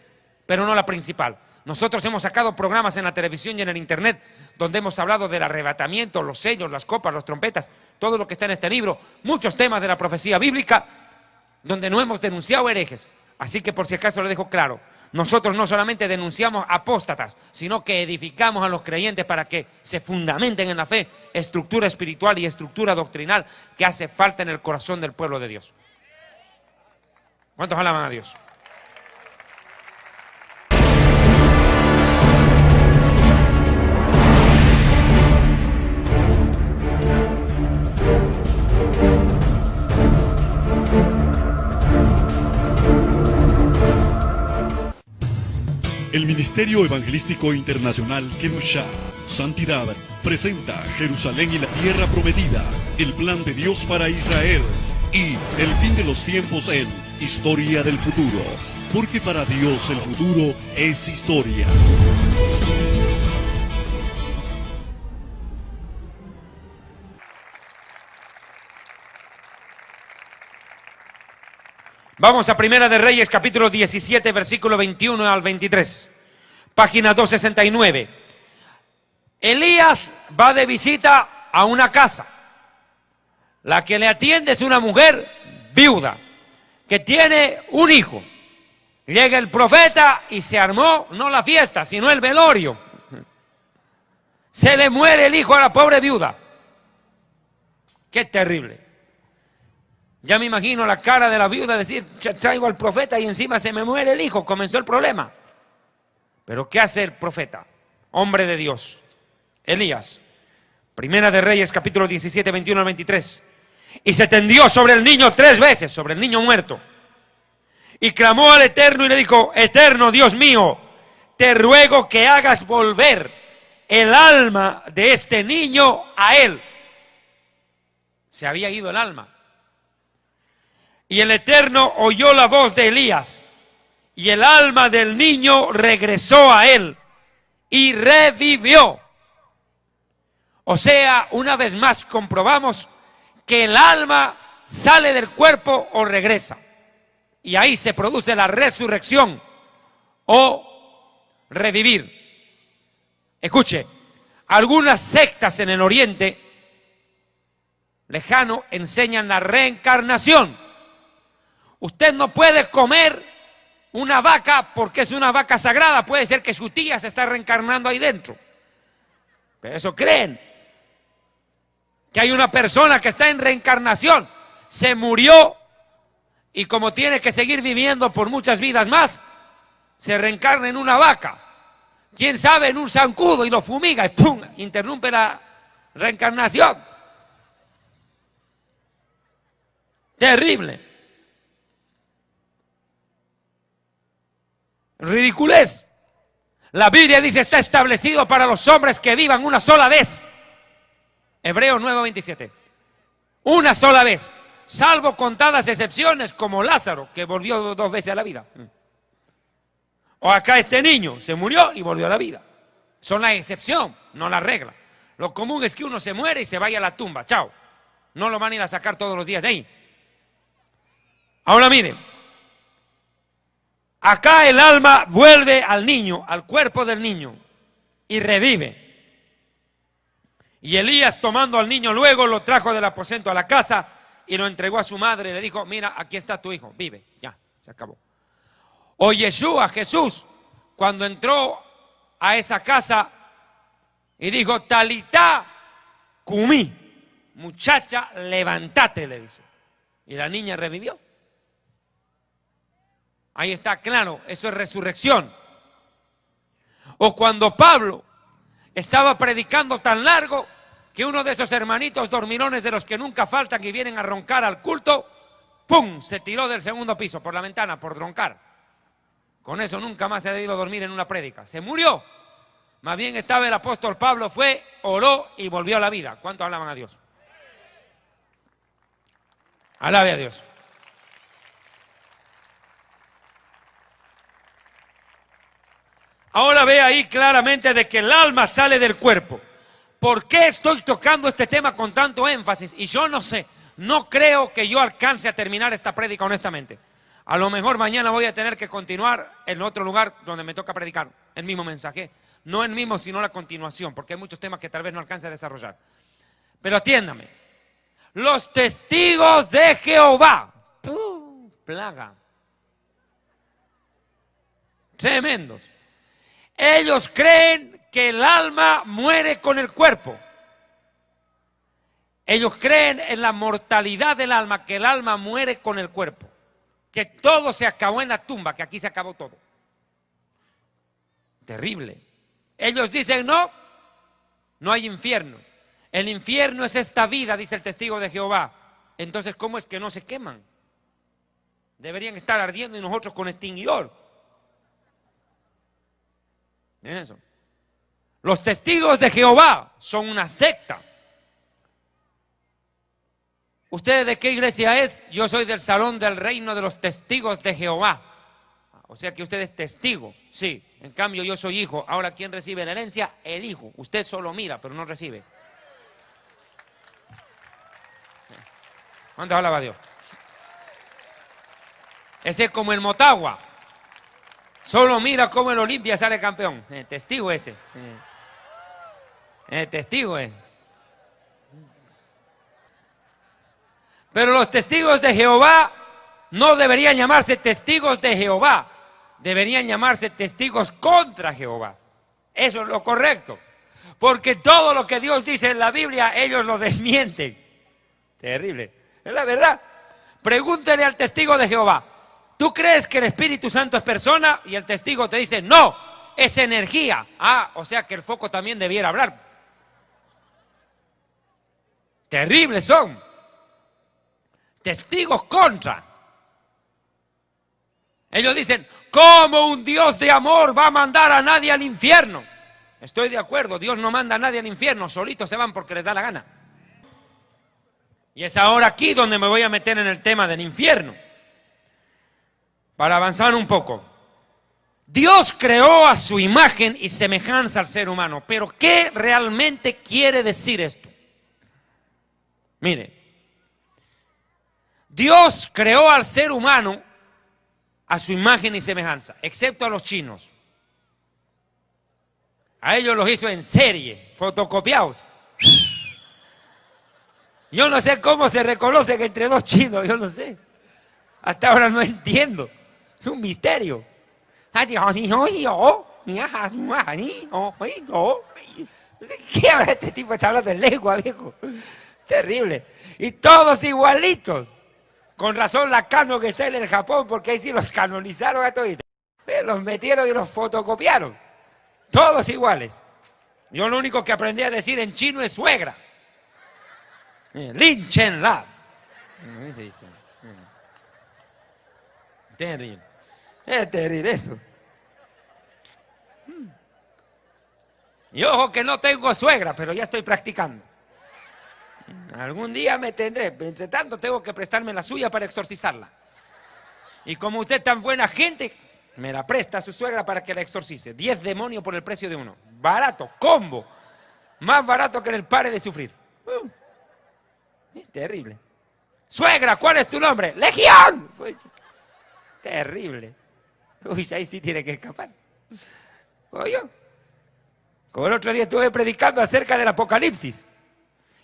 pero no la principal. Nosotros hemos sacado programas en la televisión y en el internet donde hemos hablado del arrebatamiento, los sellos, las copas, las trompetas, todo lo que está en este libro, muchos temas de la profecía bíblica donde no hemos denunciado herejes. Así que por si acaso le dejo claro, nosotros no solamente denunciamos apóstatas, sino que edificamos a los creyentes para que se fundamenten en la fe, estructura espiritual y estructura doctrinal que hace falta en el corazón del pueblo de Dios. ¿Cuántos alaban a Dios? El Ministerio Evangelístico Internacional Kedushá, Santidad, presenta Jerusalén y la Tierra Prometida, el plan de Dios para Israel y el fin de los tiempos en Historia del Futuro, porque para Dios el futuro es historia. Vamos a Primera de Reyes, capítulo 17, versículo 21 al 23. Página 269. Elías va de visita a una casa. La que le atiende es una mujer viuda que tiene un hijo. Llega el profeta y se armó no la fiesta, sino el velorio. Se le muere el hijo a la pobre viuda. Qué terrible. Ya me imagino la cara de la viuda decir, traigo al profeta y encima se me muere el hijo, comenzó el problema. Pero ¿qué hace el profeta? Hombre de Dios, Elías. Primera de Reyes, capítulo 17, 21 al 23. Y se tendió sobre el niño 3 veces, sobre el niño muerto. Y clamó al Eterno y le dijo, Eterno Dios mío, te ruego que hagas volver el alma de este niño a él. Se había ido el alma. Y el Eterno oyó la voz de Elías, y el alma del niño regresó a él, y revivió. O sea, una vez más comprobamos que el alma sale del cuerpo o regresa. Y ahí se produce la resurrección o revivir. Escuche, algunas sectas en el Oriente lejano enseñan la reencarnación. Usted no puede comer una vaca porque es una vaca sagrada. Puede ser que su tía se está reencarnando ahí dentro. Pero eso creen. Que hay una persona que está en reencarnación. Se murió y como tiene que seguir viviendo por muchas vidas más, se reencarna en una vaca. Quién sabe, en un zancudo y lo fumiga y ¡pum! Interrumpe la reencarnación. Terrible. Ridiculez. La Biblia dice está establecido para los hombres que vivan una sola vez. Hebreos 9:27. Una sola vez, salvo contadas excepciones como Lázaro, que volvió 2 veces a la vida. O acá este niño se murió y volvió a la vida. Son la excepción, no la regla. Lo común es que uno se muere y se vaya a la tumba. Chao. No lo van a ir a sacar todos los días de ahí. Ahora miren. Acá el alma vuelve al niño, al cuerpo del niño, y revive. Y Elías, tomando al niño, luego lo trajo del aposento a la casa y lo entregó a su madre y le dijo, mira, aquí está tu hijo, vive, ya, se acabó. O Yeshua, Jesús, cuando entró a esa casa y dijo, Talitá cumí, muchacha, levántate, le dice. Y la niña revivió. Ahí está claro, eso es resurrección. O cuando Pablo estaba predicando tan largo que uno de esos hermanitos dormilones de los que nunca faltan y vienen a roncar al culto, ¡pum!, se tiró del segundo piso por la ventana por roncar. Con eso nunca más se ha debido dormir en una prédica. Se murió. Más bien estaba el apóstol Pablo, fue, oró y volvió a la vida. ¿Cuántos alaban a Dios? Alabe a Dios. Ahora ve ahí claramente de que el alma sale del cuerpo. ¿Por qué estoy tocando este tema con tanto énfasis? Y yo no sé, no creo que yo alcance a terminar esta prédica honestamente. A lo mejor mañana voy a tener que continuar en otro lugar donde me toca predicar el mismo mensaje. No el mismo, sino la continuación, porque hay muchos temas que tal vez no alcance a desarrollar. Pero atiéndame. Los testigos de Jehová. Plaga. Tremendos. Ellos creen que el alma muere con el cuerpo. Ellos creen en la mortalidad del alma, que el alma muere con el cuerpo. Que todo se acabó en la tumba, que aquí se acabó todo. Terrible. Ellos dicen, no hay infierno. El infierno es esta vida, dice el testigo de Jehová. Entonces, ¿cómo es que no se queman? Deberían estar ardiendo y nosotros con extinguidor. ¿Miren eso? Los testigos de Jehová son una secta. ¿Usted de qué iglesia es? Yo soy del Salón del Reino de los Testigos de Jehová. O sea que usted es testigo, sí. En cambio yo soy hijo. Ahora, ¿quién recibe la herencia? El hijo. Usted solo mira, pero no recibe. ¿Cuánto alaba a Dios? Ese es como el Motagua. Solo mira cómo el Olimpia sale campeón. Testigo ese. Testigo es. Pero los testigos de Jehová no deberían llamarse testigos de Jehová. Deberían llamarse testigos contra Jehová. Eso es lo correcto. Porque todo lo que Dios dice en la Biblia, ellos lo desmienten. Terrible. Es la verdad. Pregúntele al testigo de Jehová. ¿Tú crees que el Espíritu Santo es persona? Y el testigo te dice, no, es energía. Ah, o sea que el foco también debiera hablar. Terribles son. Testigos contra. Ellos dicen, ¿cómo un Dios de amor va a mandar a nadie al infierno? Estoy de acuerdo, Dios no manda a nadie al infierno, solitos se van porque les da la gana. Y es ahora aquí donde me voy a meter en el tema del infierno. Para avanzar un poco. Dios creó a su imagen y semejanza al ser humano. Pero ¿qué realmente quiere decir esto? Mire, Dios creó al ser humano a su imagen y semejanza, excepto a los chinos. A ellos los hizo en serie, fotocopiados. Yo no sé cómo se reconocen entre dos chinos, yo no sé. Hasta ahora no entiendo. Es un misterio. ¿Qué habla este tipo? Está hablando en lengua, viejo. Terrible. Y todos igualitos. Con razón la Canon que está en el Japón, porque ahí sí los canonizaron a todos. Los metieron y los fotocopiaron. Todos iguales. Yo lo único que aprendí a decir en chino es suegra. Lin Chen La. Terrible. Es terrible eso. Y ojo que no tengo suegra, pero ya estoy practicando. Algún día me tendré. Entre tanto tengo que prestarme la suya para exorcizarla. Y como usted es tan buena gente, me la presta a su suegra para que la exorcice. 10 demonios por el precio de uno. Barato, combo. Más barato que en el Pare de Sufrir. Es terrible. Suegra, ¿cuál es tu nombre? ¡Legión! Pues, terrible. Uy, ahí sí tiene que escapar. Oye, como el otro día estuve predicando acerca del Apocalipsis.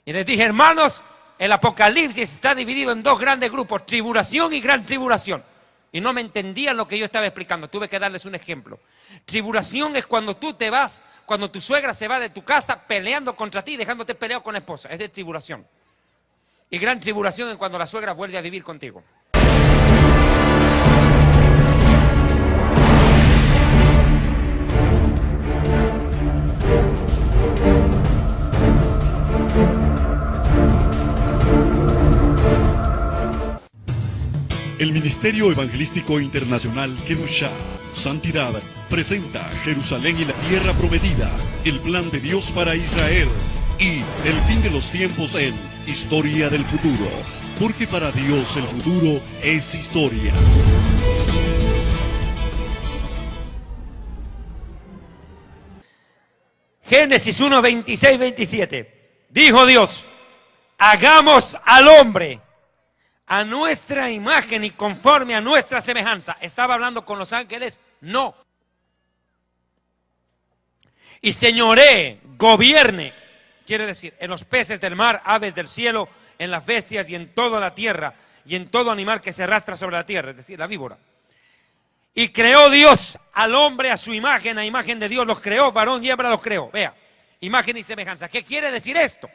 Y les dije, hermanos, el Apocalipsis está dividido en dos grandes grupos, tribulación y gran tribulación. Y no me entendían lo que yo estaba explicando, tuve que darles un ejemplo. Tribulación es cuando tú te vas, cuando tu suegra se va de tu casa peleando contra ti, dejándote peleado con la esposa. Es de tribulación. Y gran tribulación es cuando la suegra vuelve a vivir contigo. El Ministerio Evangelístico Internacional Kedushá, Santidad, presenta Jerusalén y la Tierra Prometida, el plan de Dios para Israel y el fin de los tiempos en Historia del Futuro, porque para Dios el futuro es historia. Génesis 1, 26, 27. Dijo Dios: hagamos al hombre a nuestra imagen y conforme a nuestra semejanza. ¿Estaba hablando con los ángeles? No. Y señoree, gobierne, quiere decir, en los peces del mar, aves del cielo, en las bestias y en toda la tierra, y en todo animal que se arrastra sobre la tierra, es decir, la víbora. Y creó Dios al hombre a su imagen, a imagen de Dios los creó, varón y hembra los creó. Vea, imagen y semejanza. ¿Qué quiere decir esto?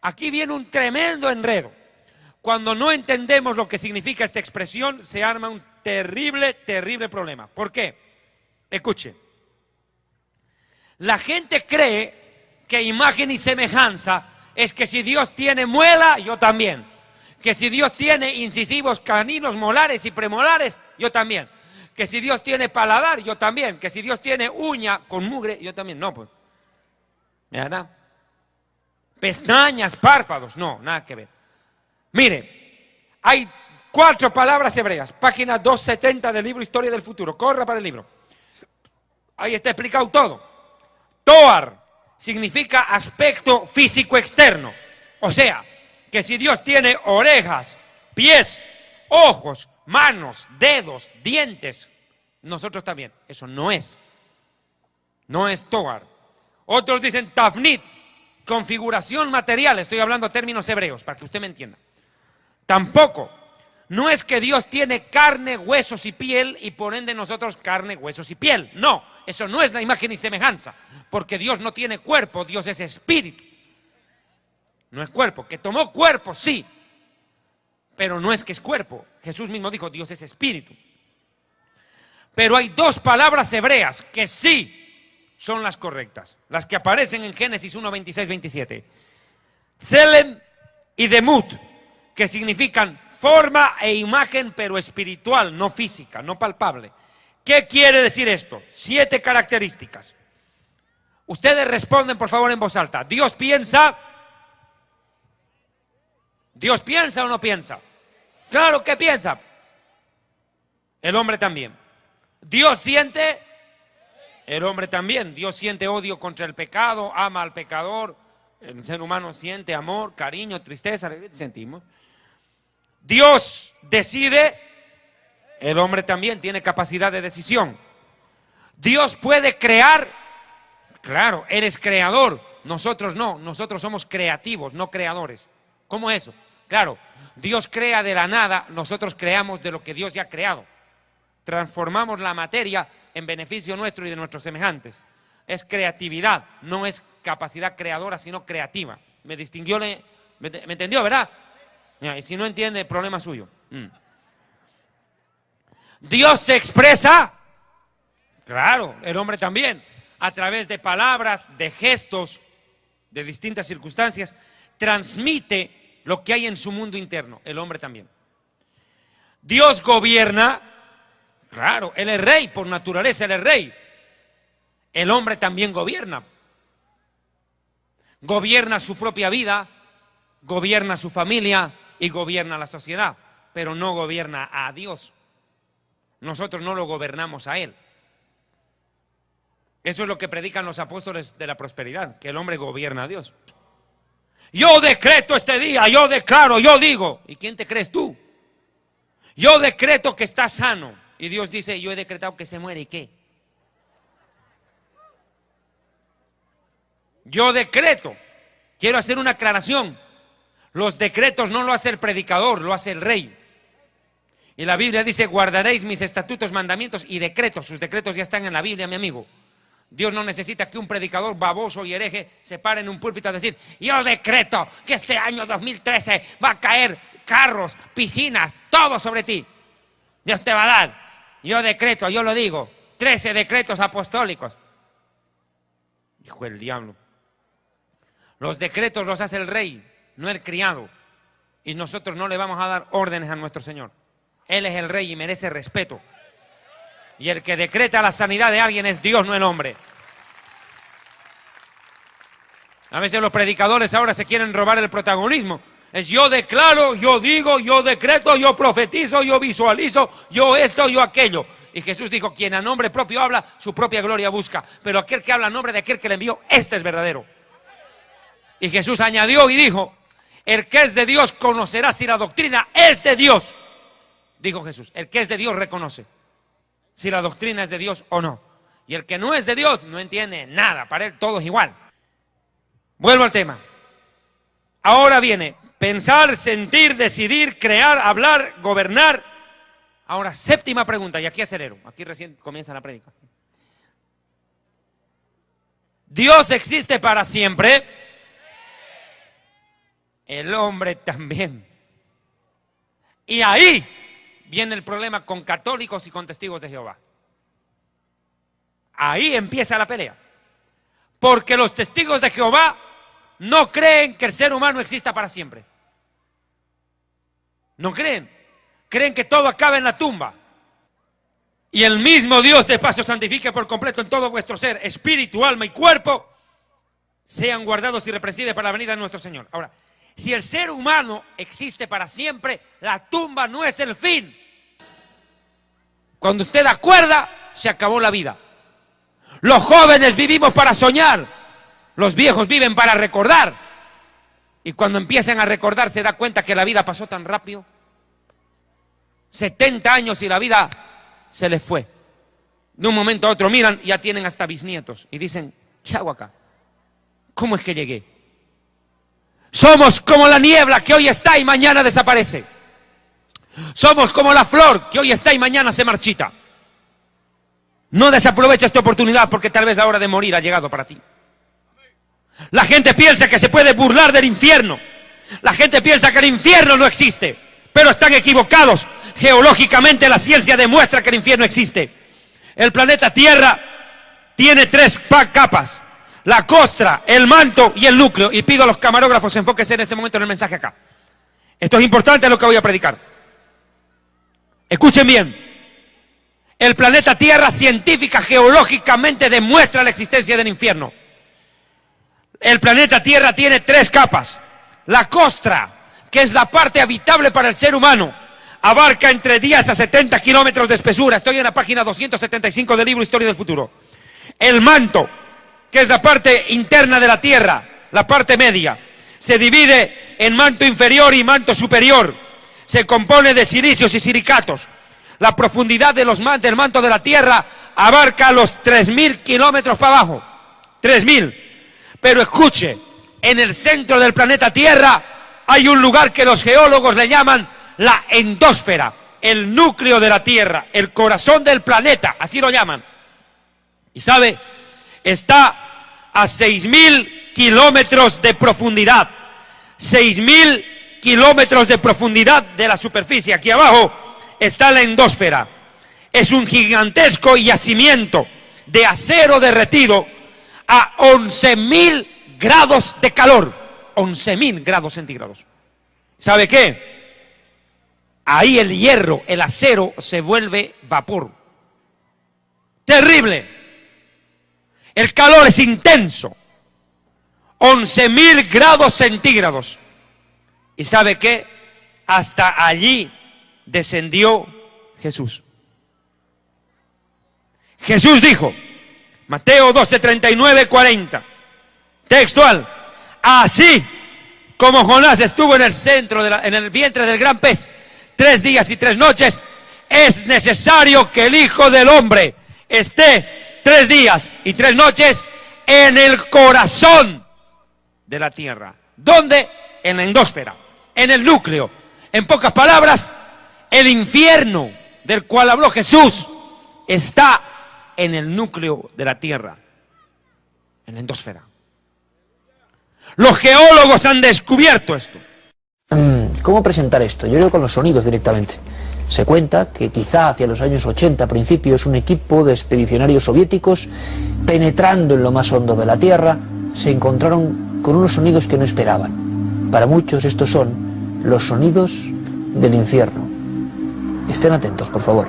Aquí viene un tremendo enredo. Cuando no entendemos lo que significa esta expresión, se arma un terrible, terrible problema. ¿Por qué? Escuche. La gente cree que imagen y semejanza es que si Dios tiene muela, yo también. Que si Dios tiene incisivos, caninos, molares y premolares, yo también. Que si Dios tiene paladar, yo también. Que si Dios tiene uña con mugre, yo también. No, pues. ¿Verdad? Pestañas, párpados. No, nada que ver. Mire, hay 4 palabras hebreas. Página 270 del libro Historia del Futuro. Corra para el libro. Ahí está explicado todo. Toar significa aspecto físico externo. O sea, que si Dios tiene orejas, pies, ojos, manos, dedos, dientes, nosotros también. Eso no es. No es Toar. Otros dicen Tafnit, configuración material. Estoy hablando términos hebreos para que usted me entienda. Tampoco. No es que Dios tiene carne, huesos y piel y por ende nosotros carne, huesos y piel. No, eso no es la imagen y semejanza. Porque Dios no tiene cuerpo, Dios es espíritu. No es cuerpo. Que tomó cuerpo, sí. Pero no es que es cuerpo. Jesús mismo dijo, Dios es espíritu. Pero hay 2 palabras hebreas que sí son las correctas. Las que aparecen en Génesis 1, 26, 27. Tselem y Demut, que significan forma e imagen, pero espiritual, no física, no palpable. ¿Qué quiere decir esto? 7 características. Ustedes responden, por favor, en voz alta. ¿Dios piensa? ¿Dios piensa o no piensa? Claro que piensa. El hombre también. ¿Dios siente? El hombre también. Dios siente odio contra el pecado, ama al pecador. El ser humano siente amor, cariño, tristeza, sentimos. Dios decide, el hombre también tiene capacidad de decisión. Dios puede crear, claro, eres creador, nosotros no, nosotros somos creativos, no creadores. ¿Cómo es eso? Claro, Dios crea de la nada, nosotros creamos de lo que Dios ya ha creado. Transformamos la materia en beneficio nuestro y de nuestros semejantes. Es creatividad, no es capacidad creadora, sino creativa. ¿Me distinguió? ¿Me entendió, verdad? Y si no entiende, problema suyo. Dios se expresa, claro, el hombre también, a través de palabras, de gestos, de distintas circunstancias, transmite lo que hay en su mundo interno, el hombre también. Dios gobierna, claro, Él es rey, por naturaleza Él es rey. El hombre también gobierna. Gobierna su propia vida, gobierna su familia y gobierna la sociedad, pero no gobierna a Dios. Nosotros no lo gobernamos a Él. Eso es lo que predican los apóstoles de la prosperidad, que el hombre gobierna a Dios. Yo decreto este día, yo declaro, yo digo. ¿Y quién te crees tú? Yo decreto que está sano. Y Dios dice, yo he decretado que se muere. ¿Y qué? Yo decreto. Quiero hacer una aclaración. Los decretos no lo hace el predicador, lo hace el rey. Y la Biblia dice, guardaréis mis estatutos, mandamientos y decretos. Sus decretos ya están en la Biblia, mi amigo. Dios no necesita que un predicador baboso y hereje se pare en un púlpito a decir, yo decreto que este año 2013 va a caer carros, piscinas, todo sobre ti. Dios te va a dar. Yo decreto, yo lo digo. 13 decretos apostólicos. Dijo el diablo. Los decretos los hace el rey, no el criado. Y nosotros no le vamos a dar órdenes a nuestro Señor. Él es el rey y merece respeto. Y el que decreta la sanidad de alguien es Dios, no el hombre. A veces los predicadores ahora se quieren robar el protagonismo. Es yo declaro, yo digo, yo decreto, yo profetizo, yo visualizo, yo esto, yo aquello. Y Jesús dijo, quien a nombre propio habla, su propia gloria busca. Pero aquel que habla a nombre de aquel que le envió, este es verdadero. Y Jesús añadió y dijo, el que es de Dios conocerá si la doctrina es de Dios. Dijo Jesús, el que es de Dios reconoce si la doctrina es de Dios o no. Y el que no es de Dios no entiende nada, para él todo es igual. Vuelvo al tema. Ahora viene pensar, sentir, decidir, crear, hablar, gobernar. Ahora, séptima pregunta, y aquí acelero, aquí recién comienza la prédica. ¿Dios existe para siempre? El hombre también. Y ahí viene el problema con católicos y con testigos de Jehová. Ahí empieza la pelea. Porque los testigos de Jehová no creen que el ser humano exista para siempre. No creen. Creen que todo acaba en la tumba. Y el mismo Dios de paz os santifique por completo en todo vuestro ser, espíritu, alma y cuerpo, sean guardados irreprensibles para la venida de nuestro Señor. Ahora, si el ser humano existe para siempre, la tumba no es el fin. Cuando usted acuerda, se acabó la vida. Los jóvenes vivimos para soñar, los viejos viven para recordar. Y cuando empiezan a recordar se da cuenta que la vida pasó tan rápido. 70 años y la vida se les fue. De un momento a otro miran y ya tienen hasta bisnietos. Y dicen, ¿qué hago acá? ¿Cómo es que llegué? Somos como la niebla que hoy está y mañana desaparece. Somos como la flor que hoy está y mañana se marchita. No desaprovecha esta oportunidad porque tal vez la hora de morir ha llegado para ti. La gente piensa que se puede burlar del infierno. La gente piensa que el infierno no existe, pero están equivocados. Geológicamente la ciencia demuestra que el infierno existe. El planeta Tierra tiene 3 capas: la costra, el manto y el núcleo. Y pido a los camarógrafos enfóquense en este momento en el mensaje acá. Esto es importante lo que voy a predicar. Escuchen bien. El planeta Tierra científica, geológicamente demuestra la existencia del infierno. El planeta Tierra tiene 3 capas. La costra, que es la parte habitable para el ser humano, abarca entre 10 a 70 kilómetros de espesura. Estoy en la página 275 del libro Historia del Futuro. El manto, que es la parte interna de la Tierra, la parte media, se divide en manto inferior y manto superior. Se compone de silicios y silicatos. La profundidad del manto de la Tierra abarca los 3.000 kilómetros para abajo. 3.000. Pero escuche, en el centro del planeta Tierra hay un lugar que los geólogos le llaman la endósfera, el núcleo de la Tierra, el corazón del planeta, así lo llaman. Y sabe, está a 6.000 kilómetros de profundidad. 6.000 kilómetros de profundidad de la superficie. Aquí abajo está la endósfera. Es un gigantesco yacimiento de acero derretido a 11.000 grados de calor. 11.000 grados centígrados. ¿Sabe qué? Ahí el hierro, el acero, se vuelve vapor. Terrible. El calor es intenso. 11.000 grados centígrados. ¿Y sabe qué? Hasta allí descendió Jesús. Jesús dijo, Mateo 12, 39, 40, textual: así como Jonás estuvo en el centro, en el vientre del gran pez 3 días y 3 noches, es necesario que el Hijo del Hombre esté 3 días y 3 noches en el corazón de la tierra. ¿Dónde? En la endósfera, en el núcleo. En pocas palabras, el infierno del cual habló Jesús está en el núcleo de la tierra, en la endósfera. Los geólogos han descubierto esto. ¿Cómo presentar esto? Yo creo con los sonidos directamente. Se cuenta que quizá hacia los años 80, principios, un equipo de expedicionarios soviéticos, penetrando en lo más hondo de la Tierra, se encontraron con unos sonidos que no esperaban. Para muchos estos son los sonidos del infierno. Estén atentos, por favor.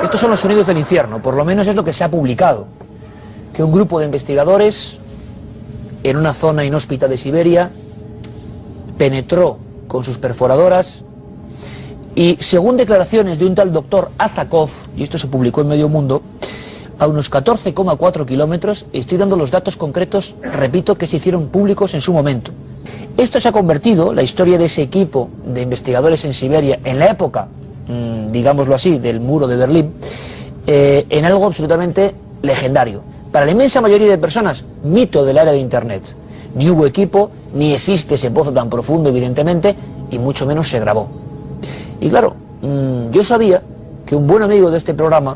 Estos son los sonidos del infierno, por lo menos es lo que se ha publicado. Que un grupo de investigadores en una zona inhóspita de Siberia penetró con sus perforadoras y, según declaraciones de un tal doctor Azakov, y esto se publicó en Medio Mundo, a unos 14,4 kilómetros, estoy dando los datos concretos, repito, que se hicieron públicos en su momento. Esto se ha convertido, la historia de ese equipo de investigadores en Siberia, en la época, digámoslo así, del muro de Berlín, en algo absolutamente legendario. Para la inmensa mayoría de personas, mito del área de Internet. Ni hubo equipo, ni existe ese pozo tan profundo, evidentemente, y mucho menos se grabó. Y claro, yo sabía que un buen amigo de este programa,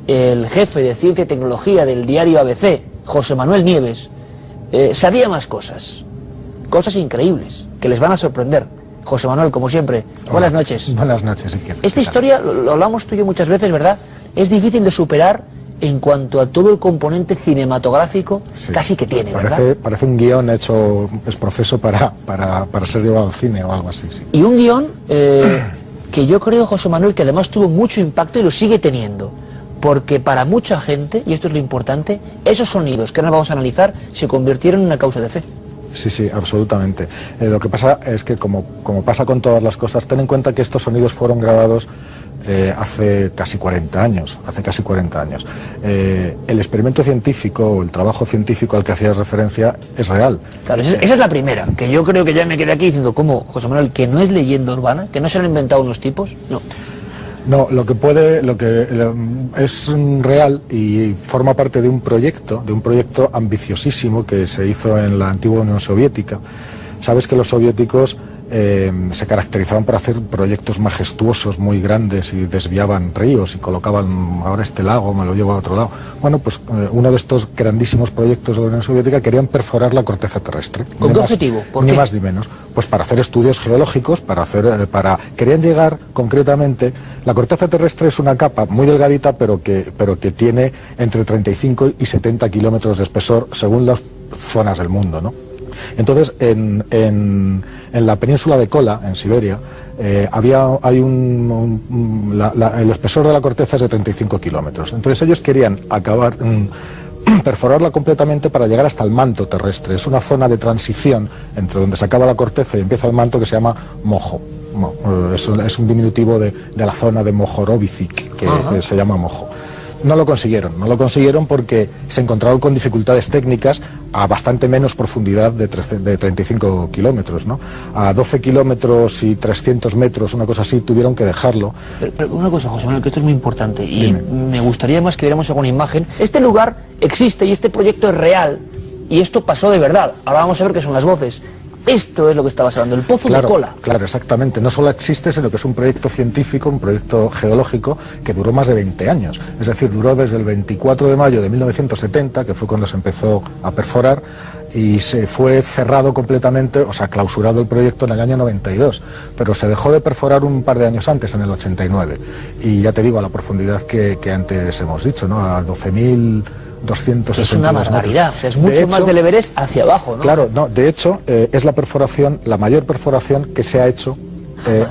el jefe de Ciencia y Tecnología del diario ABC, José Manuel Nieves, sabía más cosas. Cosas increíbles, que les van a sorprender. José Manuel, como siempre, buenas noches. Buenas noches, Iker. Esta historia, lo hablamos tú y yo muchas veces, ¿verdad? Es difícil de superar en cuanto a todo el componente cinematográfico, sí, casi que tiene, ¿verdad? Parece un guión hecho exprofeso para ser llevado al cine o algo así, sí. Y un guión que yo creo, José Manuel, que además tuvo mucho impacto y lo sigue teniendo. Porque para mucha gente, y esto es lo importante, esos sonidos que ahora vamos a analizar se convirtieron en una causa de fe. Sí, sí, absolutamente. Lo que pasa es que, como pasa con todas las cosas, ten en cuenta que estos sonidos fueron grabados hace casi 40 años. El experimento científico, el trabajo científico al que hacías referencia es real. Claro, esa es la primera, que yo creo que ya me quedé aquí diciendo, ¿cómo, José Manuel, que no es leyenda urbana, que no se han inventado unos tipos? No. No, lo que es real y forma parte de un proyecto ambiciosísimo que se hizo en la antigua Unión Soviética. Sabes que los soviéticos se caracterizaban por hacer proyectos majestuosos, muy grandes, y desviaban ríos y colocaban, ahora este lago me lo llevo a otro lado. Bueno, pues uno de estos grandísimos proyectos de la Unión Soviética querían perforar la corteza terrestre. ¿Con qué objetivo? Ni más ni menos. Pues para hacer estudios geológicos, querían llegar concretamente. La corteza terrestre es una capa muy delgadita, pero que tiene entre 35 y 70 kilómetros de espesor según las zonas del mundo, ¿no? Entonces, en la península de Kola, en Siberia, el espesor de la corteza es de 35 kilómetros. Entonces ellos querían perforarla completamente para llegar hasta el manto terrestre. Es una zona de transición entre donde se acaba la corteza y empieza el manto, que se llama Mojo. Es un diminutivo de la zona de Mohorovicic, que se llama Mojo. No lo consiguieron porque se encontraron con dificultades técnicas a bastante menos profundidad de 35 kilómetros, ¿no? A 12 kilómetros y 300 metros, una cosa así, tuvieron que dejarlo. Pero una cosa, José Manuel, que esto es muy importante, y me gustaría más que viéramos alguna imagen. Este lugar existe y este proyecto es real, y esto pasó de verdad. Ahora vamos a ver qué son las voces. Esto es lo que estabas hablando, el pozo de Kola. Claro, exactamente. No solo existe, sino que es un proyecto científico, un proyecto geológico que duró más de 20 años. Es decir, duró desde el 24 de mayo de 1970, que fue cuando se empezó a perforar, y se fue cerrado completamente, o sea, clausurado el proyecto en el año 92. Pero se dejó de perforar un par de años antes, en el 89. Y ya te digo, a la profundidad que antes hemos dicho, ¿no? A 12.260 Es una barbaridad, es mucho más del Everest hacia abajo, ¿no? Claro, no, de hecho, es la mayor perforación que se ha hecho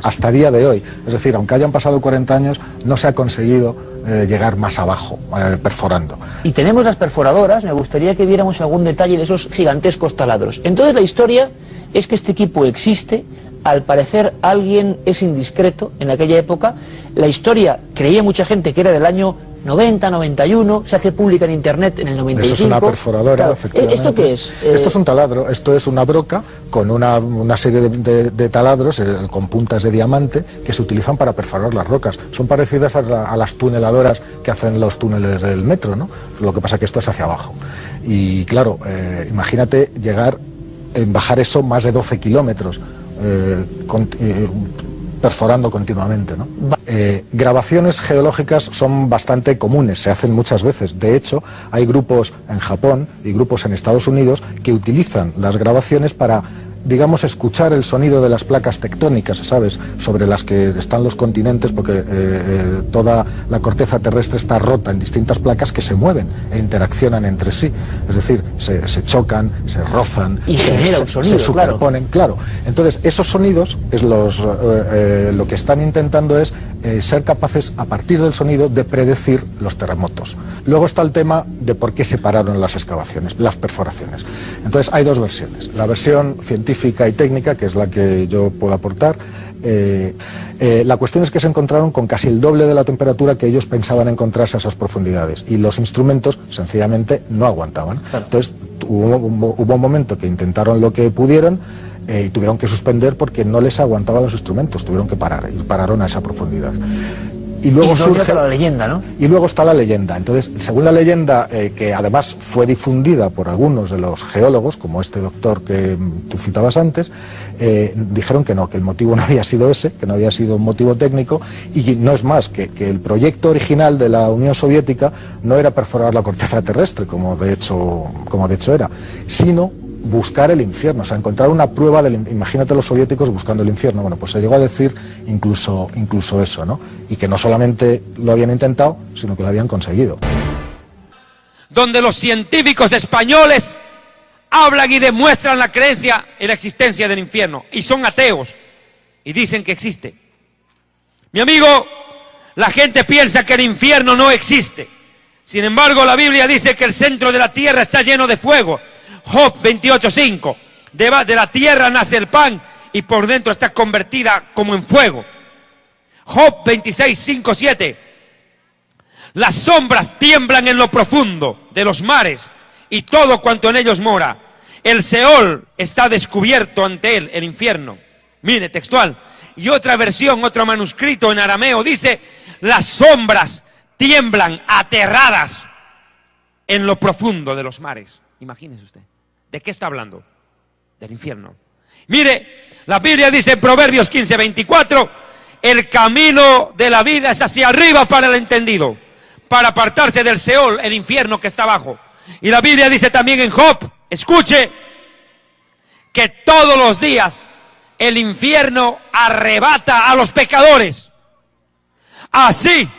hasta día de hoy. Es decir, aunque hayan pasado 40 años, no se ha conseguido llegar más abajo, perforando. Y tenemos las perforadoras, me gustaría que viéramos algún detalle de esos gigantescos taladros. Entonces la historia es que este equipo existe. Al parecer alguien es indiscreto en aquella época. La historia, creía mucha gente que era del año 90, 91, se hace pública en internet en el 95. Eso es una perforadora, claro. Efectivamente. ¿Esto qué es? Esto es un taladro, esto es una broca con una serie de taladros con puntas de diamante que se utilizan para perforar las rocas. Son parecidas a las tuneladoras que hacen los túneles del metro, ¿no? Lo que pasa es que esto es hacia abajo. Y claro, imagínate bajar eso más de 12 kilómetros. Perforando continuamente, ¿no? Grabaciones geológicas son bastante comunes, se hacen muchas veces. De hecho, hay grupos en Japón y grupos en Estados Unidos que utilizan las grabaciones para digamos, escuchar el sonido de las placas tectónicas, ¿sabes?, sobre las que están los continentes, porque toda la corteza terrestre está rota en distintas placas que se mueven e interaccionan entre sí, es decir, se chocan, se rozan, y genera un sonido, se superponen, claro. Entonces, esos sonidos es lo que están intentando es ser capaces, a partir del sonido, de predecir los terremotos. Luego está el tema de por qué se pararon las excavaciones, las perforaciones. Entonces, hay dos versiones. La versión científica y técnica, que es la que yo puedo aportar. La cuestión es que se encontraron con casi el doble de la temperatura que ellos pensaban encontrarse a esas profundidades, y los instrumentos sencillamente no aguantaban. Claro. Entonces hubo un momento que intentaron lo que pudieron y tuvieron que suspender porque no les aguantaban los instrumentos, tuvieron que parar, y pararon a esa profundidad. Y luego surge la leyenda, ¿no? Y luego está la leyenda. Entonces, según la leyenda, que además fue difundida por algunos de los geólogos, como este doctor que tú citabas antes, dijeron que no, que el motivo no había sido ese, que no había sido un motivo técnico, y no es más, que el proyecto original de la Unión Soviética no era perforar la corteza terrestre, como de hecho era, sino buscar el infierno, o sea, encontrar una prueba del... Imagínate los soviéticos buscando el infierno. Bueno, pues se llegó a decir incluso eso, ¿no? Y que no solamente lo habían intentado, sino que lo habían conseguido. Donde los científicos españoles hablan y demuestran la creencia en la existencia del infierno, y son ateos, y dicen que existe. Mi amigo, la gente piensa que el infierno no existe. Sin embargo, la Biblia dice que el centro de la tierra está lleno de fuego. Job 28:5, de la tierra nace el pan y por dentro está convertida como en fuego. Job 26:5-7, las sombras tiemblan en lo profundo de los mares y todo cuanto en ellos mora. El Seol está descubierto ante él, el infierno. Mire, textual. Y otra versión, otro manuscrito en arameo dice, las sombras tiemblan aterradas en lo profundo de los mares. Imagínese usted. ¿De qué está hablando? Del infierno. Mire, la Biblia dice en Proverbios 15:24, el camino de la vida es hacia arriba para el entendido, para apartarse del Seol, el infierno que está abajo. Y la Biblia dice también en Job, escuche, que todos los días el infierno arrebata a los pecadores. Así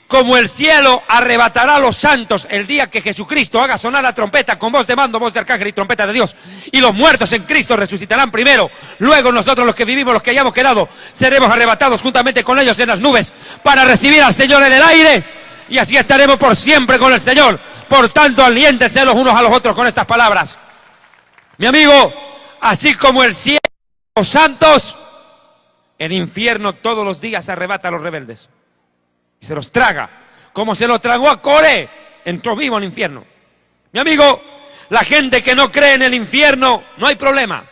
como el cielo arrebatará a los santos el día que Jesucristo haga sonar la trompeta con voz de mando, voz de arcángel y trompeta de Dios, y los muertos en Cristo resucitarán primero, luego nosotros los que vivimos, los que hayamos quedado, seremos arrebatados juntamente con ellos en las nubes para recibir al Señor en el aire, y así estaremos por siempre con el Señor. Por tanto, aliéntense los unos a los otros con estas palabras. Mi amigo, así como el cielo a los santos, el infierno todos los días arrebata a los rebeldes. Se los traga, como se lo tragó a Coré, entró vivo al infierno. Mi amigo, la gente que no cree en el infierno, no hay problema,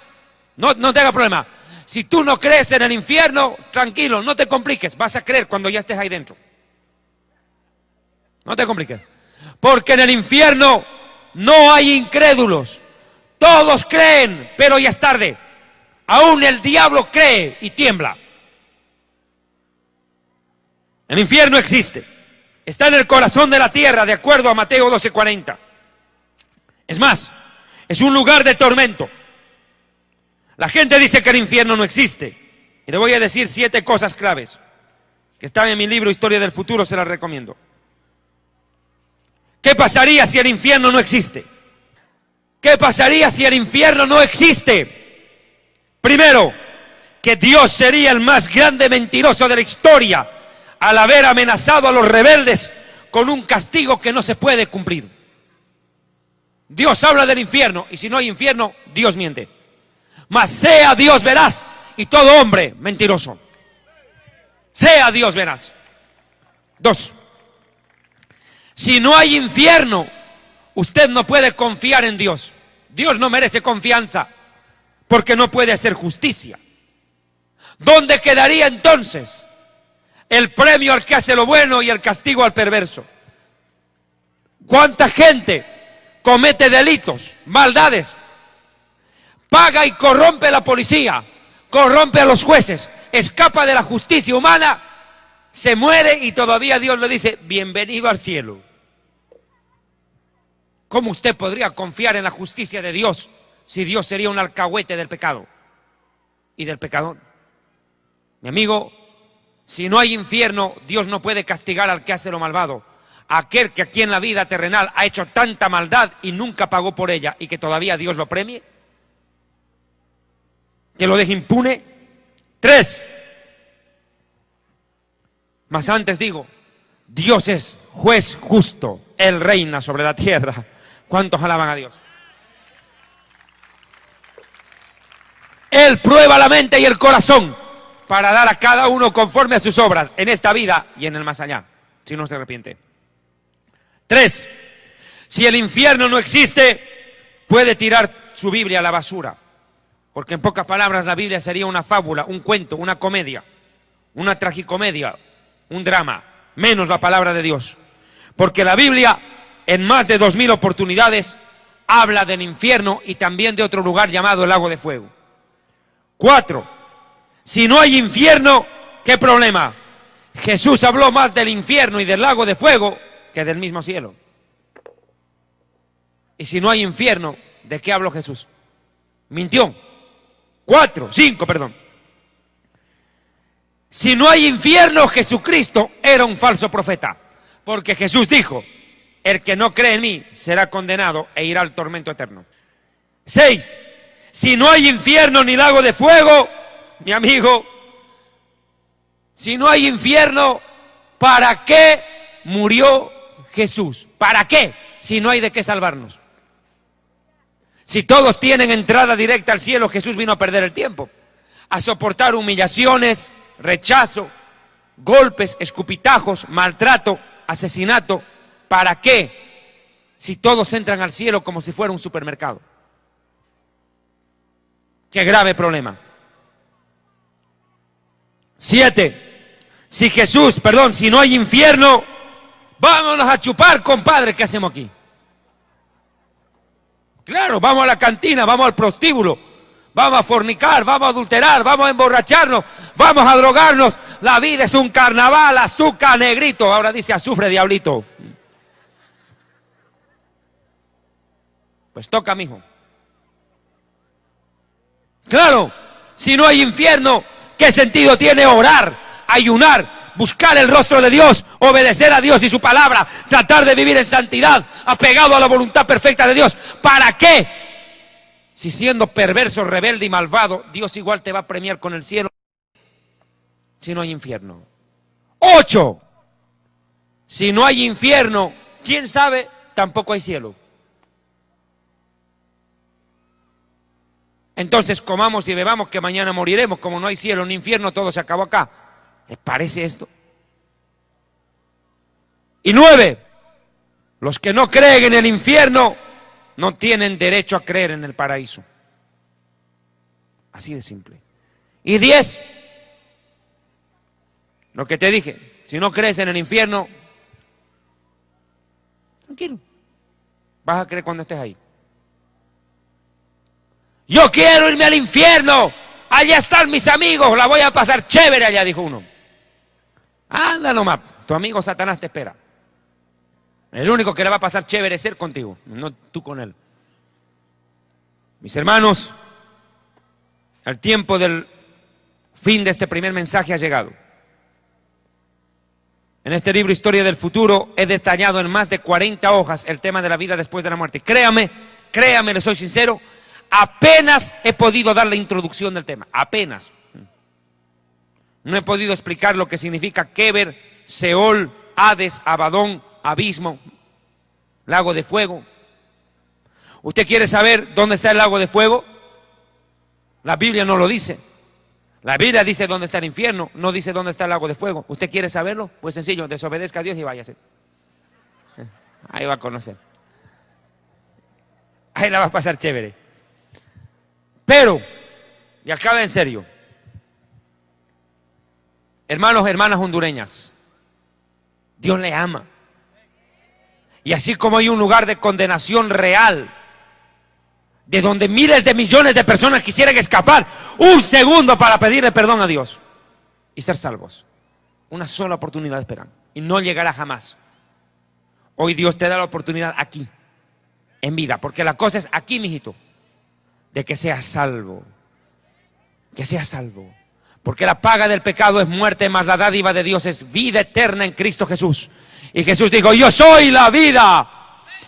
no te haga problema. Si tú no crees en el infierno, tranquilo, no te compliques, vas a creer cuando ya estés ahí dentro. No te compliques, porque en el infierno no hay incrédulos, todos creen, pero ya es tarde. Aún el diablo cree y tiembla. El infierno existe, está en el corazón de la tierra, de acuerdo a Mateo 12:40. Es más, es un lugar de tormento. La gente dice que el infierno no existe, y le voy a decir 7 cosas claves, que están en mi libro Historia del Futuro, se las recomiendo. ¿Qué pasaría si el infierno no existe? ¿Qué pasaría si el infierno no existe? Primero, que Dios sería el más grande mentiroso de la historia, al haber amenazado a los rebeldes con un castigo que no se puede cumplir. Dios habla del infierno, y si no hay infierno, Dios miente. Mas sea Dios veraz, y todo hombre mentiroso. Sea Dios veraz. 2. Si no hay infierno, usted no puede confiar en Dios. Dios no merece confianza, porque no puede hacer justicia. ¿Dónde quedaría entonces el premio al que hace lo bueno y el castigo al perverso? ¿Cuánta gente comete delitos, maldades, paga y corrompe a la policía, corrompe a los jueces, escapa de la justicia humana, se muere y todavía Dios le dice, bienvenido al cielo? ¿Cómo usted podría confiar en la justicia de Dios si Dios sería un alcahuete del pecado? y del pecador. Mi amigo, si no hay infierno, Dios no puede castigar al que hace lo malvado. Aquel que aquí en la vida terrenal ha hecho tanta maldad y nunca pagó por ella y que todavía Dios lo premie, que lo deje impune. 3. Mas antes digo, Dios es juez justo, Él reina sobre la tierra. ¿Cuántos alaban a Dios? Él prueba la mente y el corazón para dar a cada uno conforme a sus obras en esta vida y en el más allá, si no se arrepiente. 3. Si el infierno no existe, puede tirar su Biblia a la basura. Porque en pocas palabras la Biblia sería una fábula, un cuento, una comedia, una tragicomedia, un drama, menos la palabra de Dios. Porque la Biblia, en más de 2000 oportunidades, habla del infierno y también de otro lugar llamado el lago de fuego. 4. Si no hay infierno, ¿qué problema? Jesús habló más del infierno y del lago de fuego que del mismo cielo. Y si no hay infierno, ¿de qué habló Jesús? Mintió. 5, perdón. Si no hay infierno, Jesucristo era un falso profeta. Porque Jesús dijo, el que no cree en mí será condenado e irá al tormento eterno. 6. Si no hay infierno ni lago de fuego, mi amigo, si no hay infierno, ¿para qué murió Jesús? ¿Para qué? Si no hay de qué salvarnos. Si todos tienen entrada directa al cielo, Jesús vino a perder el tiempo, a soportar humillaciones, rechazo, golpes, escupitajos, maltrato, asesinato. ¿Para qué? Si todos entran al cielo como si fuera un supermercado. Qué grave problema. 7. Si no hay infierno, vámonos a chupar, compadre, ¿qué hacemos aquí? Claro, vamos a la cantina, vamos al prostíbulo, vamos a fornicar, vamos a adulterar, vamos a emborracharnos, vamos a drogarnos. La vida es un carnaval, azúcar, negrito. Ahora dice azufre, diablito. Pues toca, mijo. Claro, si no hay infierno, ¿qué sentido tiene orar, ayunar, buscar el rostro de Dios, obedecer a Dios y su palabra, tratar de vivir en santidad, apegado a la voluntad perfecta de Dios? ¿Para qué? Si siendo perverso, rebelde y malvado, Dios igual te va a premiar con el cielo si no hay infierno. 8. Si no hay infierno, ¿quién sabe? Tampoco hay cielo. Entonces comamos y bebamos que mañana moriremos. Como no hay cielo ni infierno, todo se acabó acá. ¿Les parece esto? Y 9. Los que no creen en el infierno no tienen derecho a creer en el paraíso. Así de simple. Y 10. Lo que te dije, si no crees en el infierno, tranquilo, vas a creer cuando estés ahí. Yo quiero irme al infierno, allá están mis amigos, la voy a pasar chévere allá, dijo uno. Anda nomás, tu amigo Satanás te espera. El único que le va a pasar chévere es él contigo, no tú con él. Mis hermanos, el tiempo del fin de este primer mensaje ha llegado. En este libro Historia del Futuro he detallado en más de 40 hojas el tema de la vida después de la muerte. Créame, le soy sincero, apenas he podido dar la introducción del tema, apenas. No he podido explicar lo que significa Keber, Seol, Hades, Abadón, abismo, lago de fuego. ¿Usted quiere saber dónde está el lago de fuego? La Biblia no lo dice. La Biblia dice dónde está el infierno, no dice dónde está el lago de fuego. ¿Usted quiere saberlo? Pues sencillo, desobedezca a Dios y váyase. Ahí va a conocer. Ahí la va a pasar chévere. Pero, y acaba en serio, hermanos, hermanas hondureñas, Dios le ama. Y así como hay un lugar de condenación real, de donde miles de millones de personas quisieran escapar un segundo para pedirle perdón a Dios y ser salvos, una sola oportunidad esperan y no llegará jamás. Hoy Dios te da la oportunidad aquí, en vida, porque la cosa es aquí, mijito, de que seas salvo. que seas salvo. Porque la paga del pecado es muerte, mas la dádiva de Dios es vida eterna en Cristo Jesús. Y Jesús dijo, yo soy la vida.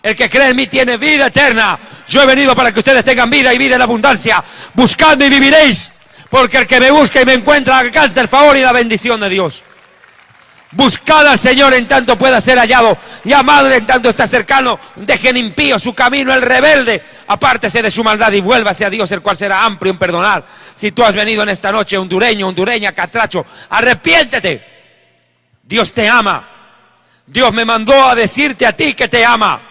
El que cree en mí tiene vida eterna. Yo he venido para que ustedes tengan vida y vida en abundancia. Buscadme y viviréis. Porque el que me busca y me encuentra alcanza el favor y la bendición de Dios. Buscad al Señor en tanto pueda ser hallado. Llamadle en tanto está cercano. Dejen impío su camino, el rebelde. Apártese de su maldad y vuélvase a Dios, el cual será amplio en perdonar. Si tú has venido en esta noche, hondureño, hondureña, catracho, arrepiéntete. Dios te ama. Dios me mandó a decirte a ti que te ama.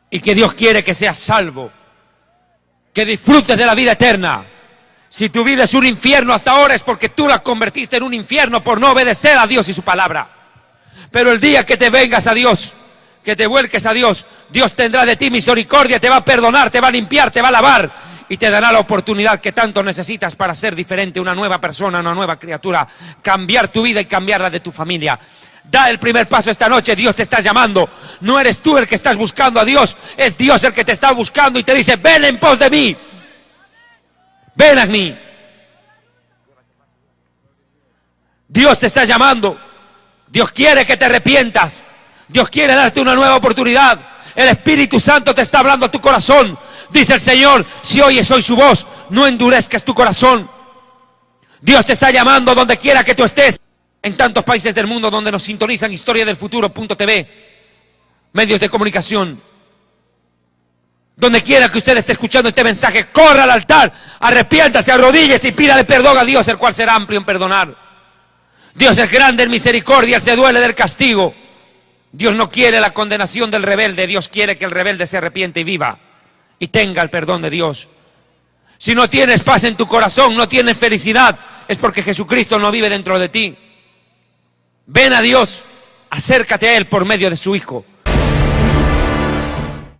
Y que Dios quiere que seas salvo. Que disfrutes de la vida eterna. Si tu vida es un infierno hasta ahora es porque tú la convertiste en un infierno por no obedecer a Dios y su palabra. Pero el día que te vengas a Dios, que te vuelques a Dios, Dios tendrá de ti misericordia, te va a perdonar, te va a limpiar, te va a lavar y te dará la oportunidad que tanto necesitas para ser diferente, una nueva persona, una nueva criatura, cambiar tu vida y cambiar la de tu familia. Da el primer paso esta noche, Dios te está llamando. No eres tú el que estás buscando a Dios, es Dios el que te está buscando y te dice, ven en pos de mí. Ven a mí. Dios te está llamando. Dios quiere que te arrepientas. Dios quiere darte una nueva oportunidad. El Espíritu Santo te está hablando a tu corazón. Dice el Señor, si oyes hoy su voz, no endurezcas tu corazón. Dios te está llamando donde quiera que tú estés. En tantos países del mundo donde nos sintonizan historiadelfuturo.tv, medios de comunicación. Donde quiera que usted esté escuchando este mensaje, corra al altar, arrepiéntase, arrodíllese y pídale perdón a Dios, el cual será amplio en perdonar. Dios es grande en misericordia, se duele del castigo. Dios no quiere la condenación del rebelde, Dios quiere que el rebelde se arrepiente y viva y tenga el perdón de Dios. Si no tienes paz en tu corazón, no tienes felicidad, es porque Jesucristo no vive dentro de ti. Ven a Dios, acércate a Él por medio de su Hijo.